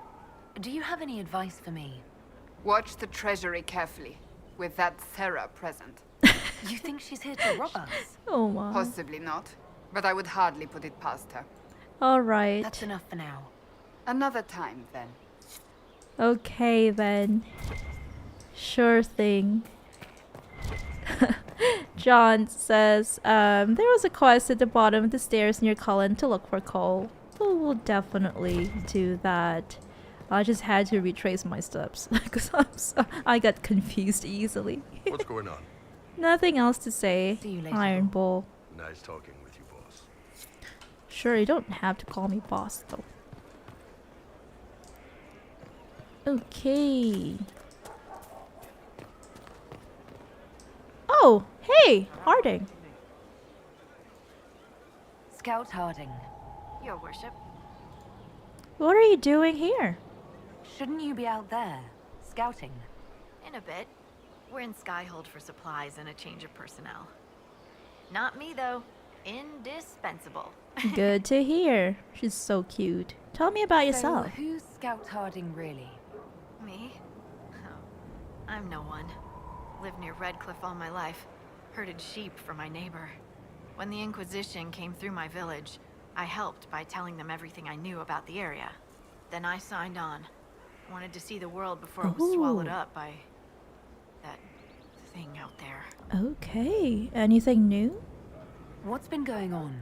Do you have any advice for me? Watch the treasury carefully, with that Sarah present. You think she's here to rob us? Oh my. Possibly not, but I would hardly put it past her. Alright. That's enough for now. Another time, then. Okay, then. Sure thing. John says, there was a quest at the bottom of the stairs near Cullen to look for coal. We'll definitely do that. I just had to retrace my steps because I got confused easily. What's going on? Nothing else to say. See you later. Iron Bull. Nice talking with you, boss. Sure, you don't have to call me boss, though. Okay. Oh, hey, Harding. Scout Harding. Your worship. What are you doing here? Shouldn't you be out there, scouting? In a bit. We're in Skyhold for supplies and a change of personnel. Not me, though. Indispensable. Good to hear. She's so cute. Tell me about yourself. So, who's Scout Harding really? Me? Oh, I'm no one. Lived near Redcliffe all my life. Herded sheep for my neighbor. When the Inquisition came through my village, I helped by telling them everything I knew about the area. Then I signed on. Wanted to see the world before it was swallowed Ooh. up by that thing out there. Okay. Anything new? What's been going on?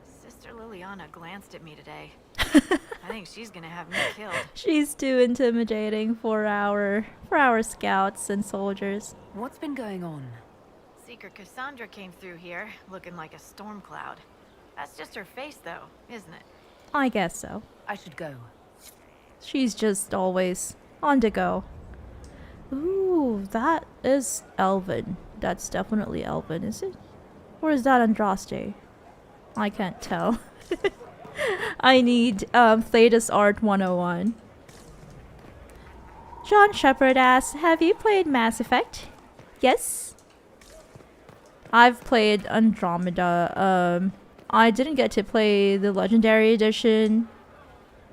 Sister Liliana glanced at me today. I think she's gonna have me killed. She's too intimidating for our scouts and soldiers. What's been going on? Seeker Cassandra came through here, looking like a storm cloud. That's just her face, though, isn't it? I guess so. I should go. She's just always on the go. Ooh, that is Elven. That's definitely Elven, is it? Or is that Andraste? I can't tell. I need Thetis Art 101. John Shepard asks, have you played Mass Effect? Yes. I've played Andromeda. I didn't get to play the Legendary Edition,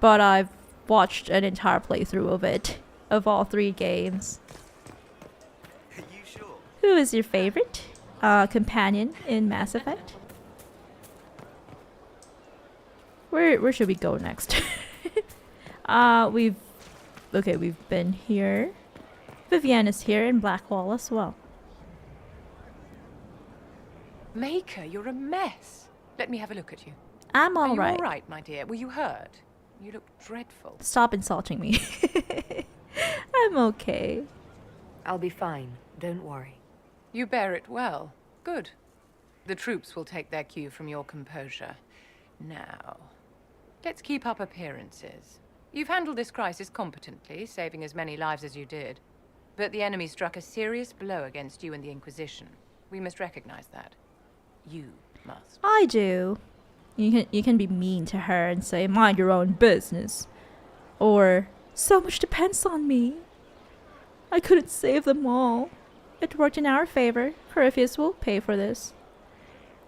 but I've watched an entire playthrough of it, of all 3 games. Are you sure? Who is your favorite companion in Mass Effect? Where should we go next? We've been here. Vivienne is here in Blackwall as well. Maker, you're a mess. Let me have a look at you. I'm Are you alright. all right, my dear? Were you hurt? You look dreadful. Stop insulting me. I'm okay. I'll be fine. Don't worry. You bear it well. Good. The troops will take their cue from your composure. Now, let's keep up appearances. You've handled this crisis competently, saving as many lives as you did. But the enemy struck a serious blow against you and the Inquisition. We must recognize that. You must. I do. You can be mean to her and say, mind your own business. Or, so much depends on me. I couldn't save them all. It worked in our favor. Corypheus will pay for this.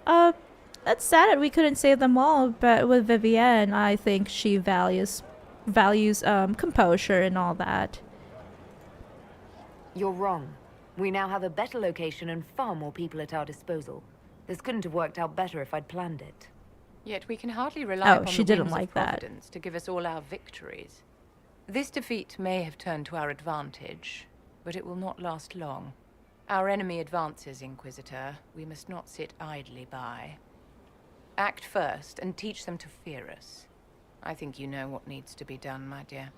That's sad that we couldn't save them all, but with Vivienne, I think she values composure and all that. You're wrong. We now have a better location and far more people at our disposal. This couldn't have worked out better if I'd planned it. Yet we can hardly rely upon she the didn't whims like of that. Providence to give us all our victories. This defeat may have turned to our advantage, but it will not last long. Our enemy advances, Inquisitor. We must not sit idly by. Act first and teach them to fear us. I think you know what needs to be done, my dear.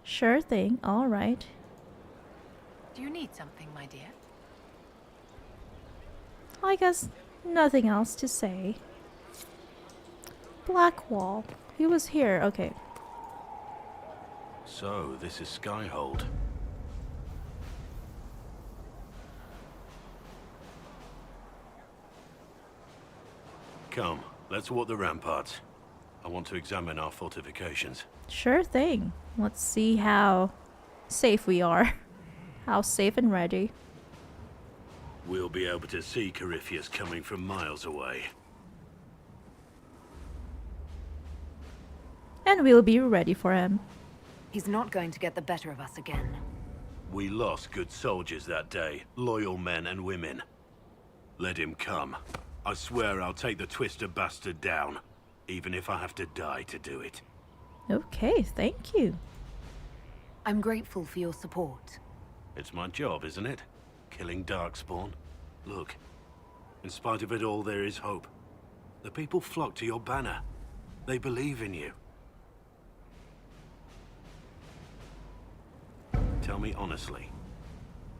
Sure thing. All right. Do you need something, my dear? I guess nothing else to say. Blackwall. He was here. Okay. So, this is Skyhold. Come, let's walk the ramparts. I want to examine our fortifications. Sure thing. Let's see how safe we are. How safe and ready. We'll be able to see Corypheus coming from miles away. And we'll be ready for him. He's not going to get the better of us again. We lost good soldiers that day, loyal men and women. Let him come. I swear I'll take the twister bastard down, even if I have to die to do it. Okay, thank you. I'm grateful for your support. It's my job, isn't it? Killing Darkspawn. Look, in spite of it all, there is hope. The people flock to your banner. They believe in you. Tell me honestly,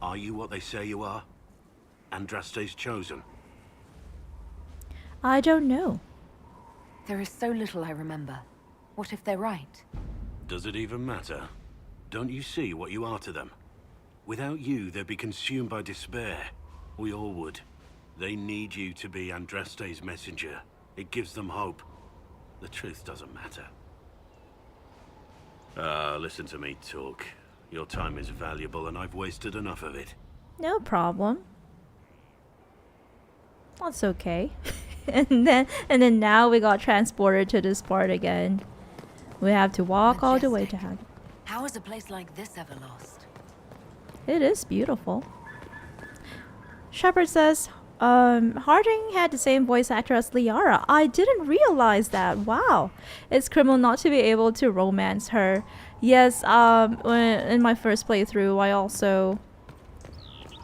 are you what they say you are? Andraste's chosen? I don't know. There is so little I remember. What if they're right? Does it even matter? Don't you see what you are to them? Without you, they'd be consumed by despair. We all would. They need you to be Andraste's messenger. It gives them hope. The truth doesn't matter. Listen to me talk. Your time is valuable and I've wasted enough of it. No problem. That's okay. and then now we got transported to this part again. We have to walk all the way to Hagen. How is a place like this ever lost? It is beautiful. Shepard says, Harding had the same voice actor as Liara. I didn't realize that. Wow. It's criminal not to be able to romance her. Yes, in my first playthrough, I also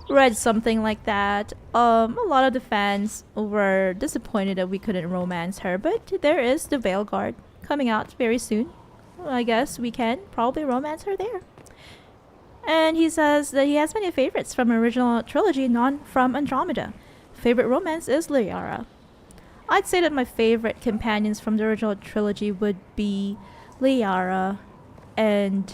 read something like that. A lot of the fans were disappointed that we couldn't romance her, but there is the Veil Guard coming out very soon. I guess we can probably romance her there. And he says that he has many favorites from original trilogy, none from Andromeda. Favorite romance is Liara. I'd say that my favorite companions from the original trilogy would be Liara and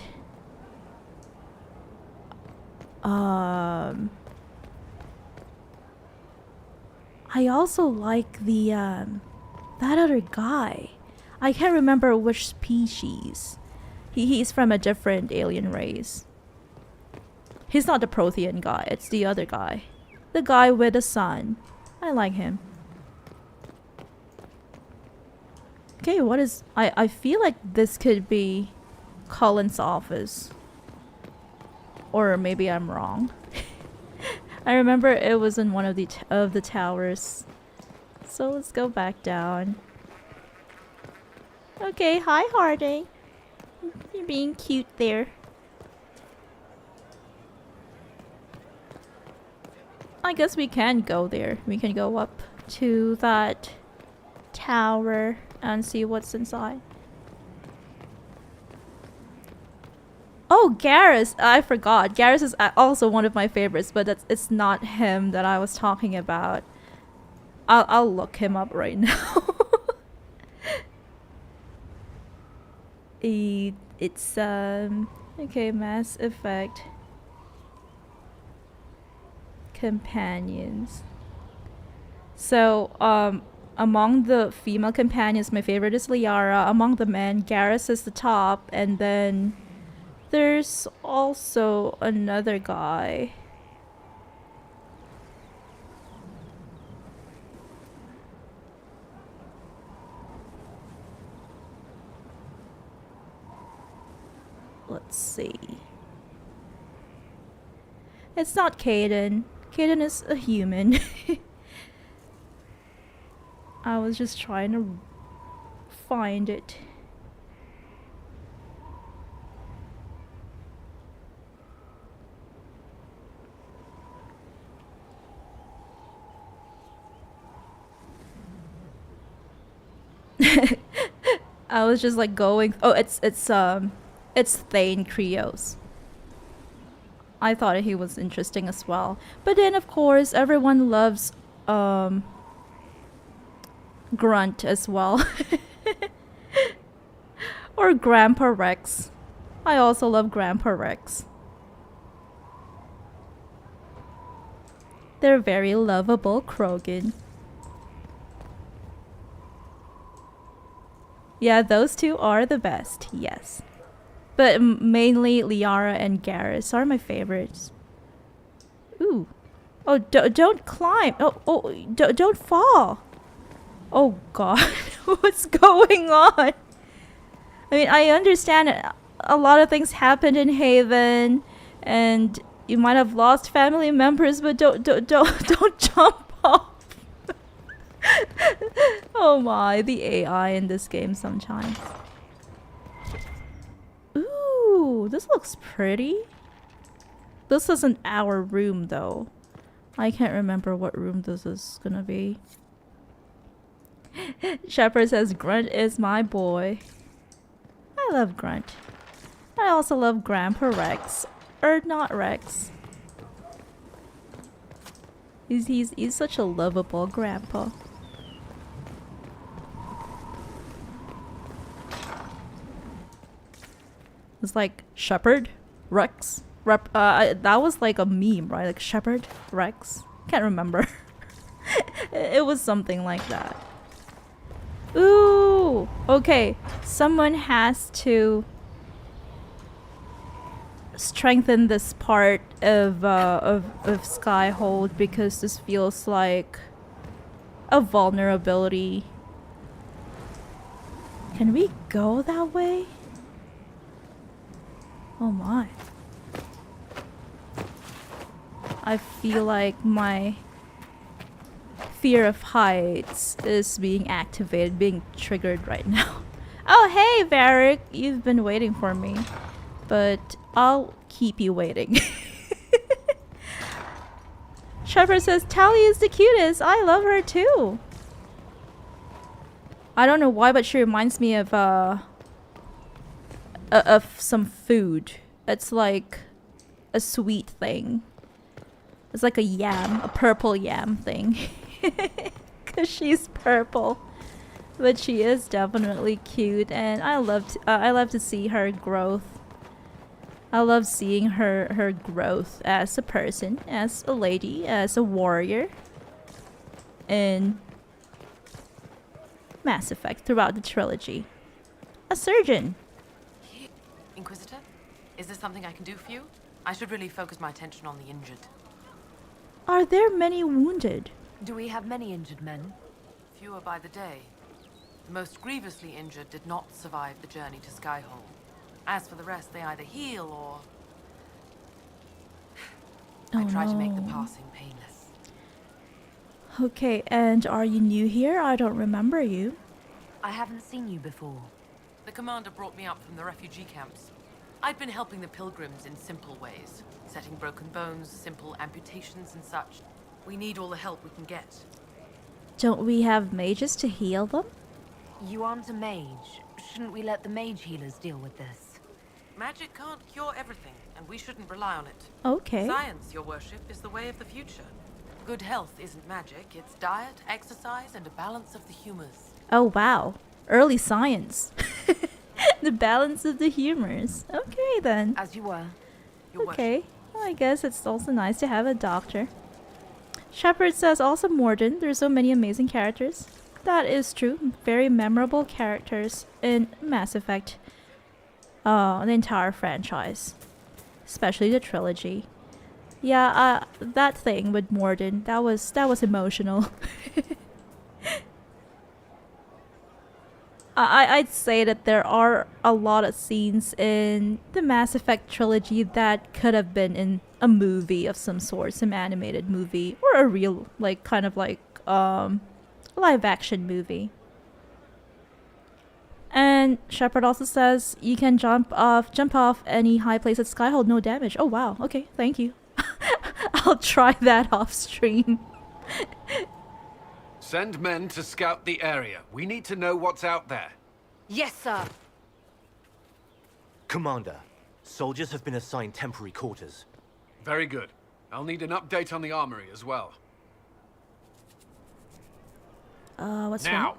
I also like the that other guy. I can't remember which species. He's from a different alien race. He's not the Prothean guy, it's the other guy. The guy with the sun. I like him. Okay, what is... I feel like this could be Cullen's office. Or maybe I'm wrong. I remember it was in one of the towers. So let's go back down. Okay, hi Harding. You're being cute there. I guess we can go there. We can go up to that tower and see what's inside. Oh, Garrus! I forgot. Garrus is also one of my favorites, but it's not him that I was talking about. I'll look him up right now. It's okay, Mass Effect companions. So among the female companions, my favorite is Liara. Among the men, Garrus is the top, and then there's also another guy. Let's see. It's not Caden. Caden is a human. I was just trying to find it. I was just like going. Oh, it's Thane Krios. I thought he was interesting as well. But then of course everyone loves Grunt as well. Or Grandpa Rex. I also love Grandpa Rex. They're very lovable, Krogan. Yeah, those two are the best, yes. But mainly Liara and Garrus are my favorites. Ooh. Oh, don't climb. Don't fall. Oh god, what's going on? I mean, I understand a lot of things happened in Haven, and you might have lost family members, but don't jump off. Oh my, the AI in this game sometimes. Ooh, this looks pretty. This isn't our room though. I can't remember what room this is gonna be. Shepard says Grunt is my boy. I love Grunt. I also love Grandpa Rex. Or not Rex. He's such a lovable grandpa. It's like Shepard, Rex, that was like a meme, right? Like Shepard, Rex. Can't remember. It was something like that. Ooh, okay. Someone has to strengthen this part of Skyhold because this feels like a vulnerability. Can we go that way? Oh my. I feel like my fear of heights is being activated, being triggered right now. Oh hey Varric, you've been waiting for me. but I'll keep you waiting. Shepard says, Tally is the cutest. I love her too. I don't know why, but she reminds me of some food. It's like a sweet thing. It's like a yam, a purple yam thing. Cause she's purple. But she is definitely cute, and I love to see her growth. I love seeing her growth as a person, as a lady, as a warrior, in Mass Effect throughout the trilogy. A surgeon. Inquisitor, is there something I can do for you? I should really focus my attention on the injured. Are there many wounded? Do we have many injured men? Fewer by the day. The most grievously injured did not survive the journey to Skyhold. As for the rest, they either heal or... I try to make the passing painless. Okay, and are you new here? I don't remember you. I haven't seen you before. The commander brought me up from the refugee camps. I'd been helping the pilgrims in simple ways. Setting broken bones, simple amputations and such. We need all the help we can get. Don't we have mages to heal them? You aren't a mage. Shouldn't we let the mage healers deal with this? Magic can't cure everything, and we shouldn't rely on it. Okay. Science, your worship, is the way of the future. Good health isn't magic, it's diet, exercise, and a balance of the humors. Oh wow. Early science. The balance of the humors. Okay then. As you were. Okay. Well, I guess it's also nice to have a doctor. Shepard says also Morden. There's so many amazing characters. That is true. Very memorable characters in Mass Effect. The entire franchise. Especially the trilogy. Yeah, that thing with Morden, that was emotional. I'd say that there are a lot of scenes in the Mass Effect trilogy that could have been in a movie of some sort, some animated movie, or a real, like, kind of like, live action movie. And Shepard also says you can jump off any high place at Skyhold, no damage. Oh wow, okay, thank you. I'll try that off stream. Send men to scout the area. We need to know what's out there. Yes, sir. Commander, soldiers have been assigned temporary quarters. Very good. I'll need an update on the armory as well. What's now? wrong?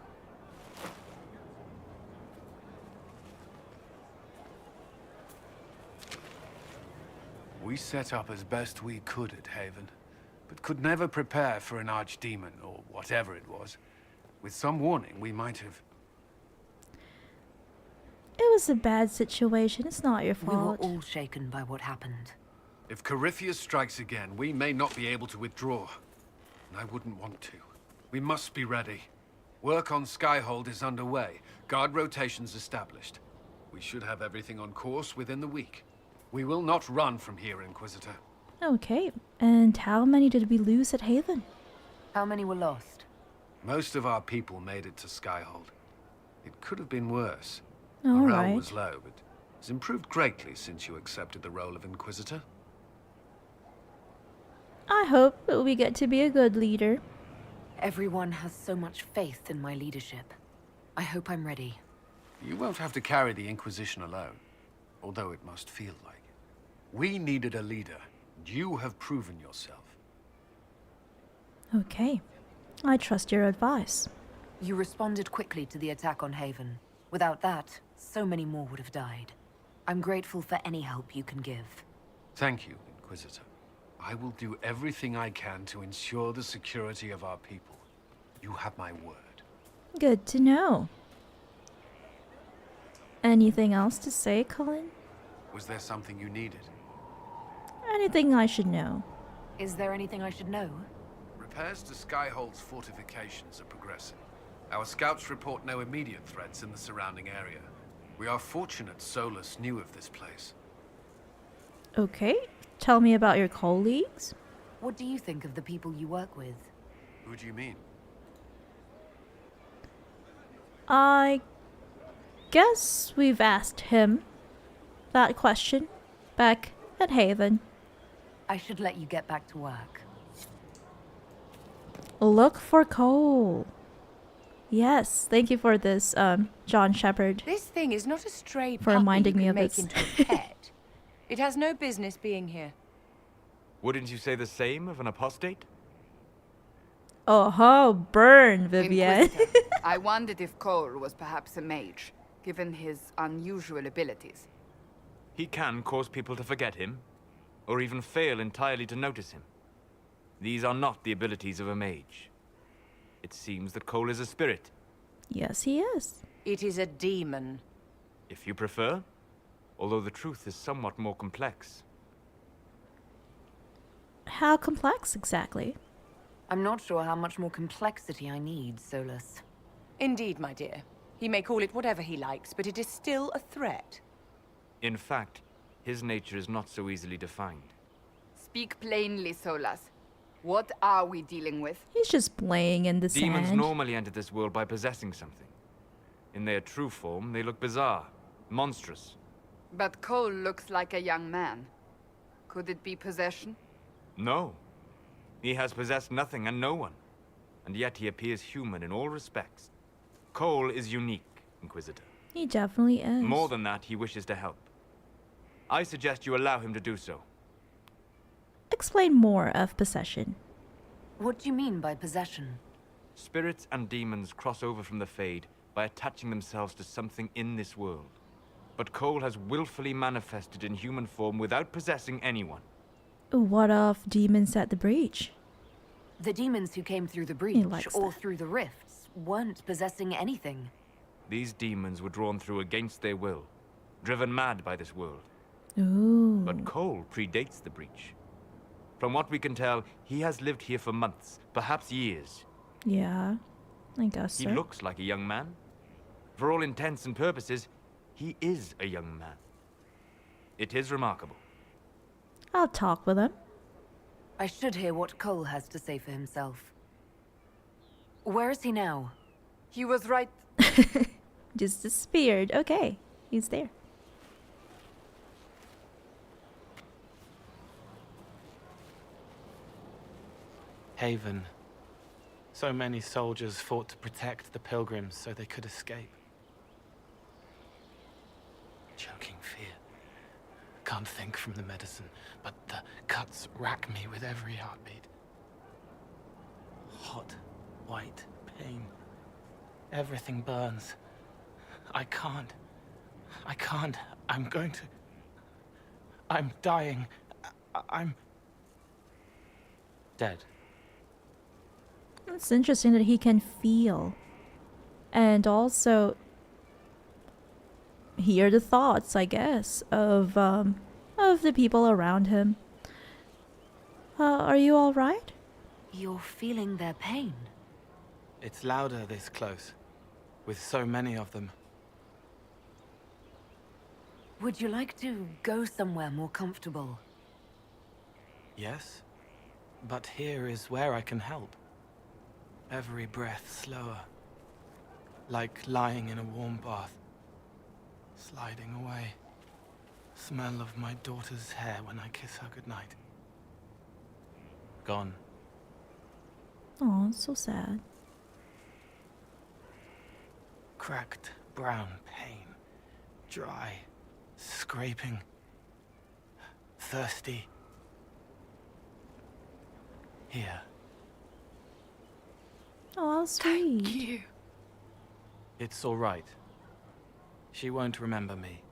We set up as best we could at Haven, but could never prepare for an archdemon, or whatever it was. With some warning, we might have... It was a bad situation. It's not your We were fault. all shaken by what happened. If Corypheus strikes again, we may not be able to withdraw. And I wouldn't want to. We must be ready. Work on Skyhold is underway. Guard rotations established. We should have everything on course within the week. We will not run from here, Inquisitor. Okay, and how many did we lose at Haven? How many were lost? Most of our people made it to Skyhold. It could have been worse. All Morale right. was low, but it's improved greatly since you accepted the role of Inquisitor. I hope that we get to be a good leader. Everyone has so much faith in my leadership. I hope I'm ready. You won't have to carry the Inquisition alone, although it must feel like it. We needed a leader. You have proven yourself. Okay, I trust your advice. You responded quickly to the attack on Haven. Without that, so many more would have died. I'm grateful for any help you can give. Thank you, Inquisitor. I will do everything I can to ensure the security of our people. You have my word. Good to know. Anything else to say, Colin? Was there something you needed? Anything I should know? Is there anything I should know? Repairs to Skyhold's fortifications are progressing. Our scouts report no immediate threats in the surrounding area. We are fortunate Solus knew of this place. Okay, tell me about your colleagues. What do you think of the people you work with? Who do you mean? I guess we've asked him. that question back at Haven. I should let you get back to work. Look for Cole. Yes, thank you for this, John Shepard. This thing is not a stray for puppy reminding you me can of make this. into a pet. It has no business being here. Wouldn't you say the same of an apostate? Oh, burn, Vivienne. Inquisitor, I wondered if Cole was perhaps a mage, given his unusual abilities. He can cause people to forget him, or even fail entirely to notice him. These are not the abilities of a mage. It seems that Cole is a spirit. Yes, he is. It is a demon. If you prefer, although the truth is somewhat more complex. How complex exactly? I'm not sure how much more complexity I need, Solus. Indeed, my dear. He may call it whatever he likes, but it is still a threat. In fact, his nature is not so easily defined. Speak plainly, Solas. What are we dealing with? He's just playing in the Demons sand. normally enter this world by possessing something. In their true form, they look bizarre, monstrous. But Cole looks like a young man. Could it be possession? No. He has possessed nothing and no one. And yet he appears human in all respects. Cole is unique, Inquisitor. He definitely is. More than that, he wishes to help. I suggest you allow him to do so. Explain more of possession. What do you mean by possession? Spirits and demons cross over from the Fade by attaching themselves to something in this world. But Cole has willfully manifested in human form without possessing anyone. What of demons at the breach? The demons who came through the breach or through the rifts weren't possessing anything. These demons were drawn through against their will, driven mad by this world. Ooh. But Cole predates the breach. From what we can tell, he has lived here for months, perhaps years. Yeah, I guess He so. looks like a young man. For all intents and purposes, he is a young man. It is remarkable. I'll talk with him. I should hear what Cole has to say for himself. Where is he now? He was right. Just disappeared. Okay, he's there. Haven. So many soldiers fought to protect the pilgrims so they could escape. Choking fear. Can't think from the medicine, but the cuts rack me with every heartbeat. Hot, white pain. Everything burns. I can't. I'm going to... I'm dying. I'm... dead. It's interesting that he can feel. And also hear the thoughts, I guess, of the people around him. Are you all right? You're feeling their pain. It's louder this close, with so many of them. Would you like to go somewhere more comfortable? Yes, but here is where I can help. Every breath slower, like lying in a warm bath, sliding away. Smell of my daughter's hair when I kiss her goodnight. Gone. Oh, so sad. Cracked brown pain, dry, scraping, thirsty. Here. Oh, how sweet. Thank you. It's all right. She won't remember me.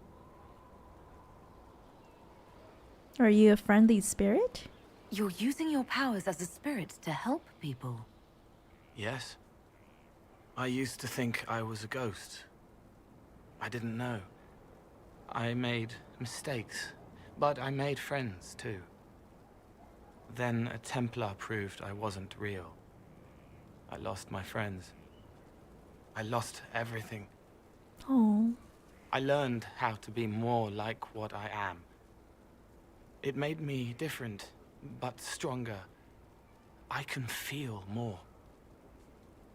Are you a friendly spirit? You're using your powers as a spirit to help people. Yes. I used to think I was a ghost. I didn't know. I made mistakes, but I made friends too. Then a Templar proved I wasn't real. I lost my friends. I lost everything. Oh. I learned how to be more like what I am. It made me different, but stronger. I can feel more.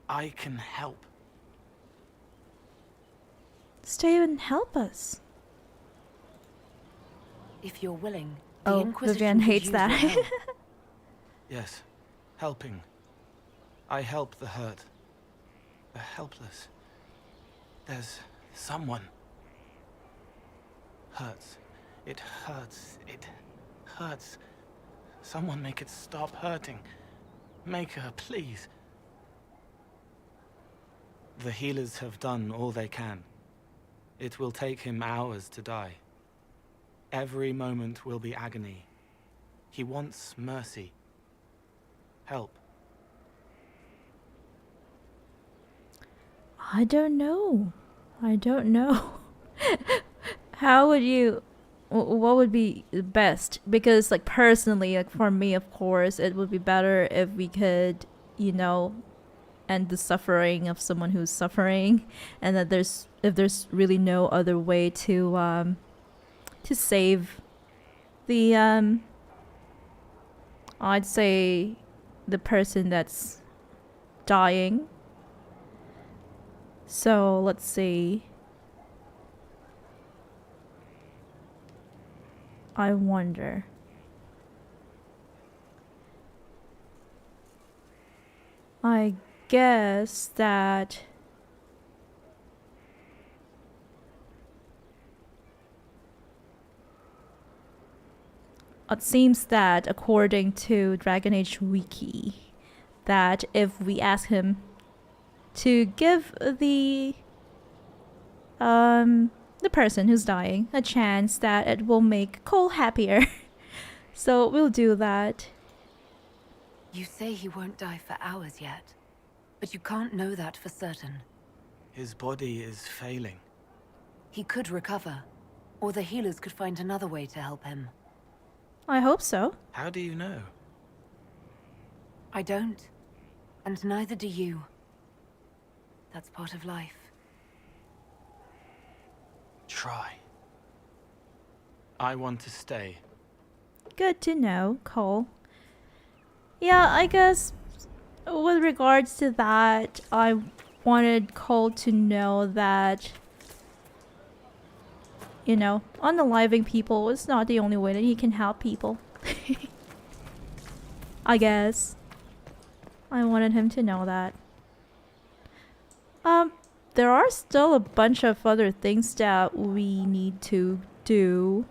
I can help. Stay and help us. If you're willing, the Oh, Inquisition Vivian could hates use that. your help. Yes, helping. I help the hurt. The helpless. There's someone. Hurts. It hurts. It hurts. Someone make it stop hurting. Make her, please. The healers have done all they can. It will take him hours to die. Every moment will be agony. He wants mercy. Help. I don't know. I don't know. How would you... What would be best? Because, like, personally, like, for me, of course, it would be better if we could, you know, end the suffering of someone who's suffering, and that if there's really no other way to save the, I'd say, the person that's dying. So, let's see. I wonder. I guess that it seems that according to Dragon Age Wiki, that if we ask him to give the person who's dying a chance, that it will make Cole happier. So we'll do that. You say he won't die for hours yet, but you can't know that for certain. His body is failing. He could recover, or the healers could find another way to help him. I hope so. How do you know? I don't, and neither do you. That's part of life. Try. I want to stay. Good to know, Cole. Yeah, I guess with regards to that, I wanted Cole to know that, you know, unaliving people is not the only way that he can help people. I guess. I wanted him to know that. There are still a bunch of other things that we need to do.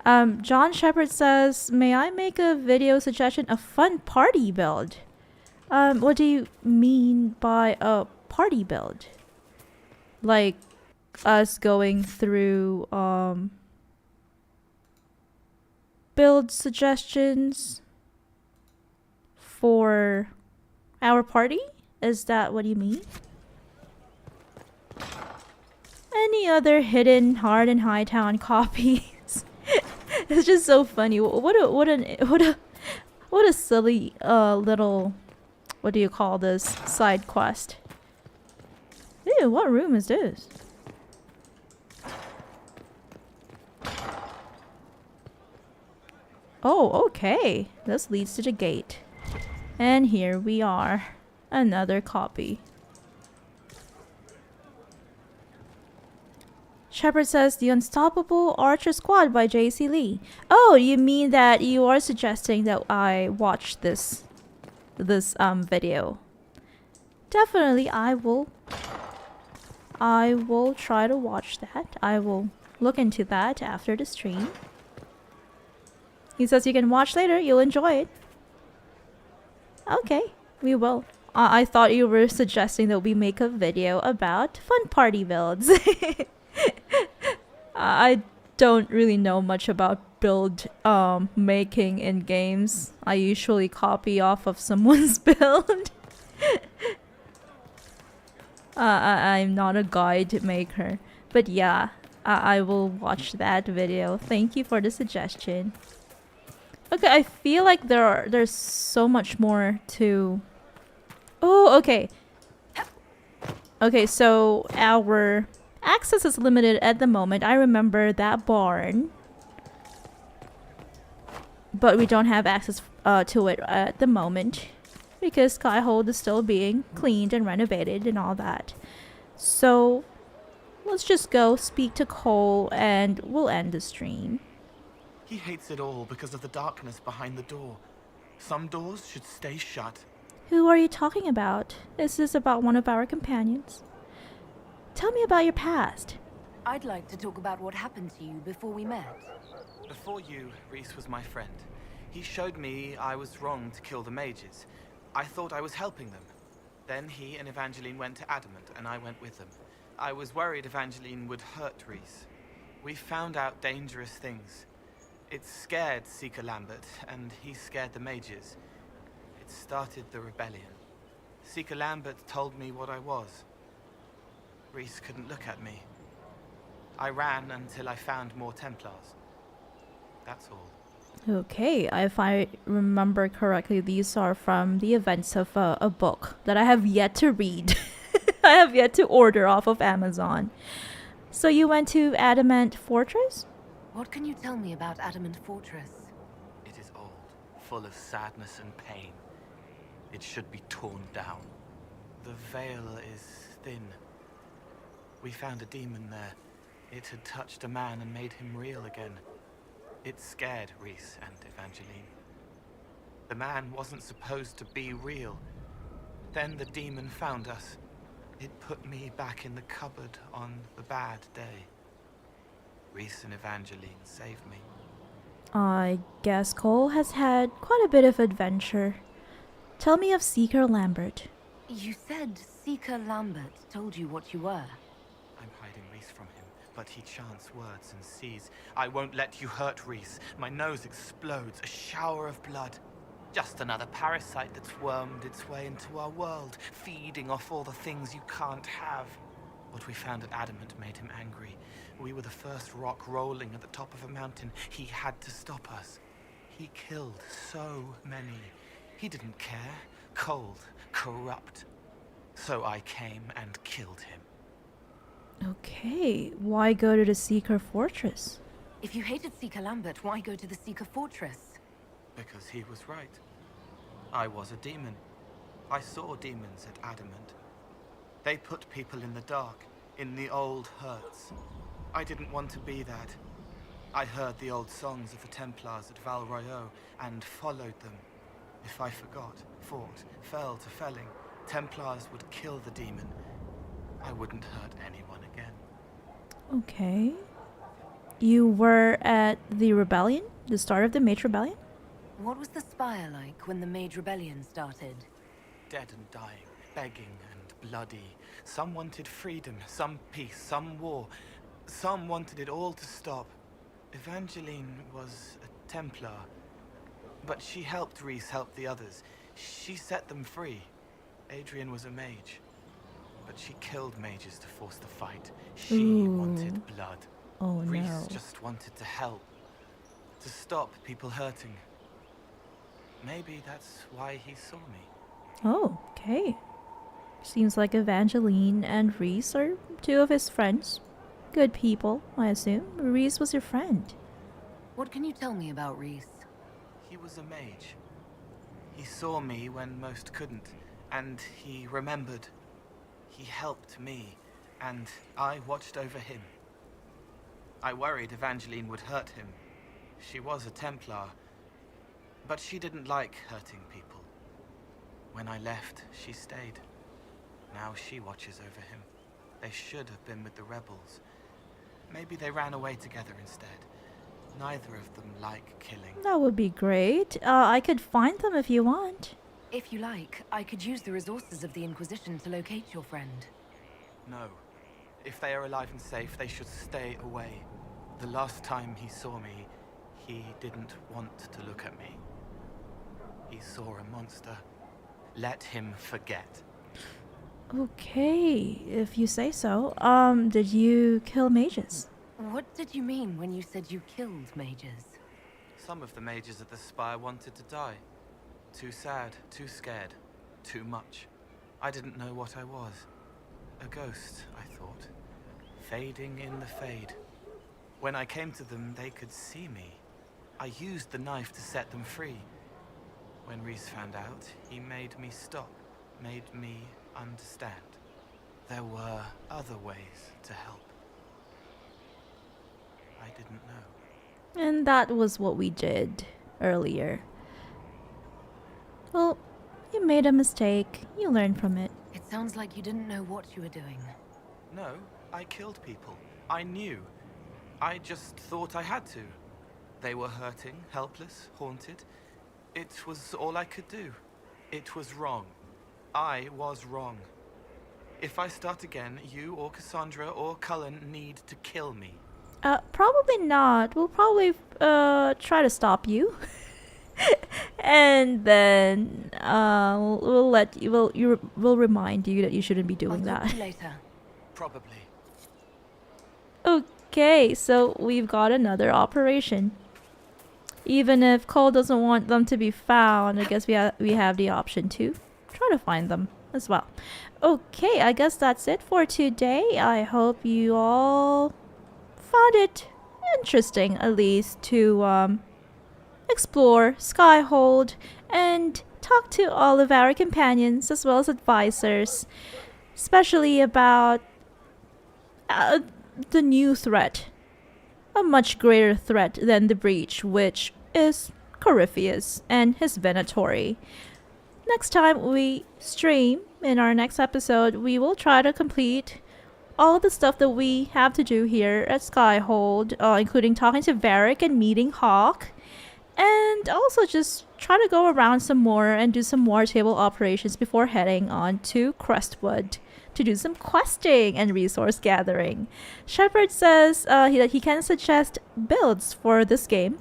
John Shepard says, may I make a video suggestion? A fun party build. What do you mean by a party build? Like us going through build suggestions for our party? Is that what you mean? Any other hidden Hard Hightown copies? It's just so funny. What a silly little, what do you call this, side quest. Ew, what room is this? Oh, okay. This leads to the gate. And here we are. Another copy. Shepard says The Unstoppable Archer Squad by J.C. Lee. Oh, you mean that you are suggesting that I watch this video. Definitely, I will try to watch that. I will look into that after the stream. He says you can watch later, you'll enjoy it. Okay, we will. I thought you were suggesting that we make a video about fun party builds. I don't really know much about build making in games. I usually copy off of someone's build. I'm not a guide maker. But yeah, I will watch that video. Thank you for the suggestion. Okay, I feel like there's so much more to... Oh, okay. Okay, so our access is limited at the moment. I remember that barn. But we don't have access to it at the moment. Because Skyhold is still being cleaned and renovated and all that. So, let's just go speak to Cole and we'll end the stream. He hates it all because of the darkness behind the door. Some doors should stay shut. Who are you talking about? Is this about one of our companions? Tell me about your past. I'd like to talk about what happened to you before we met. Before you, Reese was my friend. He showed me I was wrong to kill the mages. I thought I was helping them. Then he and Evangeline went to Adamant, and I went with them. I was worried Evangeline would hurt Reese. We found out dangerous things. It scared Seeker Lambert, and he scared the mages. It started the rebellion. Seeker Lambert told me what I was. Reese couldn't look at me. I ran until I found more Templars. That's all. Okay, if I remember correctly, these are from the events of a book that I have yet to read. I have yet to order off of Amazon. So you went to Adamant Fortress? What can you tell me about Adamant Fortress? It is old, full of sadness and pain. It should be torn down. The veil is thin. We found a demon there. It had touched a man and made him real again. It scared Reese and Evangeline. The man wasn't supposed to be real. Then the demon found us. It put me back in the cupboard on the bad day. Reese and Evangeline saved me. I guess Cole has had quite a bit of adventure. Tell me of Seeker Lambert. You said Seeker Lambert told you what you were. I'm hiding Reese from him, but he chants words and sees. I won't let you hurt Reese. My nose explodes, a shower of blood. Just another parasite that's wormed its way into our world, feeding off all the things you can't have. What we found at Adamant made him angry. We were the first rock rolling at the top of a mountain. He had to stop us. He killed so many. He didn't care. Cold, corrupt. So I came and killed him. Okay, why go to the Seeker Fortress? If you hated Seeker Lambert, why go to the Seeker Fortress? Because he was right. I was a demon. I saw demons at Adamant. They put people in the dark, in the old hurts. I didn't want to be that. I heard the old songs of the Templars at Val Royeaux and followed them. If I forgot, fought, fell to felling, Templars would kill the demon. I wouldn't hurt anyone again. Okay. You were at the rebellion? The start of the Mage Rebellion? What was the Spire like when the Mage Rebellion started? Dead and dying, begging and bloody. Some wanted freedom, some peace, some war. Some wanted it all to stop. Evangeline was a Templar, but she helped Reese help the others. She set them free. Adrian was a mage, but she killed mages to force the fight. She wanted blood. Oh no. Reese just wanted to help, to stop people hurting. Maybe that's why he saw me. Oh, okay. Seems like Evangeline and Reese are two of his friends. Good people, I assume. Reese was your friend. What can you tell me about Reese? He was a mage. He saw me when most couldn't, and he remembered. He helped me, and I watched over him. I worried Evangeline would hurt him. She was a Templar, but she didn't like hurting people. When I left, she stayed. Now she watches over him. They should have been with the rebels. Maybe they ran away together instead. Neither of them like killing. That would be great. I could find them if you want. If you like, I could use the resources of the Inquisition to locate your friend. No. If they are alive and safe, they should stay away. The last time he saw me, he didn't want to look at me. He saw a monster. Let him forget. Okay, if you say so. Did you kill mages? What did you mean when you said you killed mages? Some of the mages at the Spire wanted to die. Too sad, too scared, too much. I didn't know what I was. A ghost, I thought. Fading in the fade. When I came to them, they could see me. I used the knife to set them free. When Reese found out, he made me stop, made me understand. There were other ways to help. I didn't know. And that was what we did earlier. Well, you made a mistake. You learned from it. It sounds like you didn't know what you were doing. No, I killed people. I knew. I just thought I had to. They were hurting, helpless, haunted. It was all I could do. It was wrong. I was wrong. If I start again, you or Cassandra or Cullen need to kill me. Probably not. We'll probably try to stop you. And then we'll remind you that you shouldn't be doing I'll talk that. to you later. Probably. Okay, so we've got another operation. Even if Cole doesn't want them to be found, I guess we have the option to try to find them as well. Okay, I guess that's it for today. I hope you all found it interesting, at least, to explore Skyhold and talk to all of our companions as well as advisors, especially about the new threat, a much greater threat than the Breach, which is Corypheus and his Venatori. Next time we stream, in our next episode, we will try to complete all of the stuff that we have to do here at Skyhold, including talking to Varric and meeting Hawk, and also just try to go around some more and do some more table operations before heading on to Crestwood to do some questing and resource gathering. Shepard says that he can suggest builds for this game,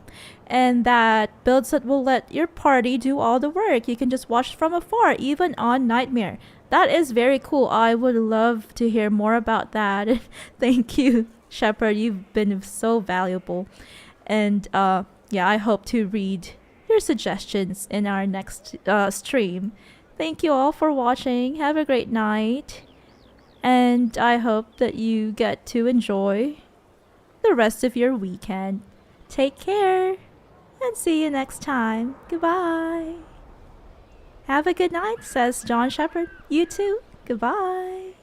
and that builds that will let your party do all the work. You can just watch from afar, even on Nightmare. That is very cool. I would love to hear more about that. Thank you, Shepard. You've been so valuable. And yeah, I hope to read your suggestions in our next stream. Thank you all for watching. Have a great night. And I hope that you get to enjoy the rest of your weekend. Take care and see you next time. Goodbye. Have a good night, says John Shepard. You too. Goodbye.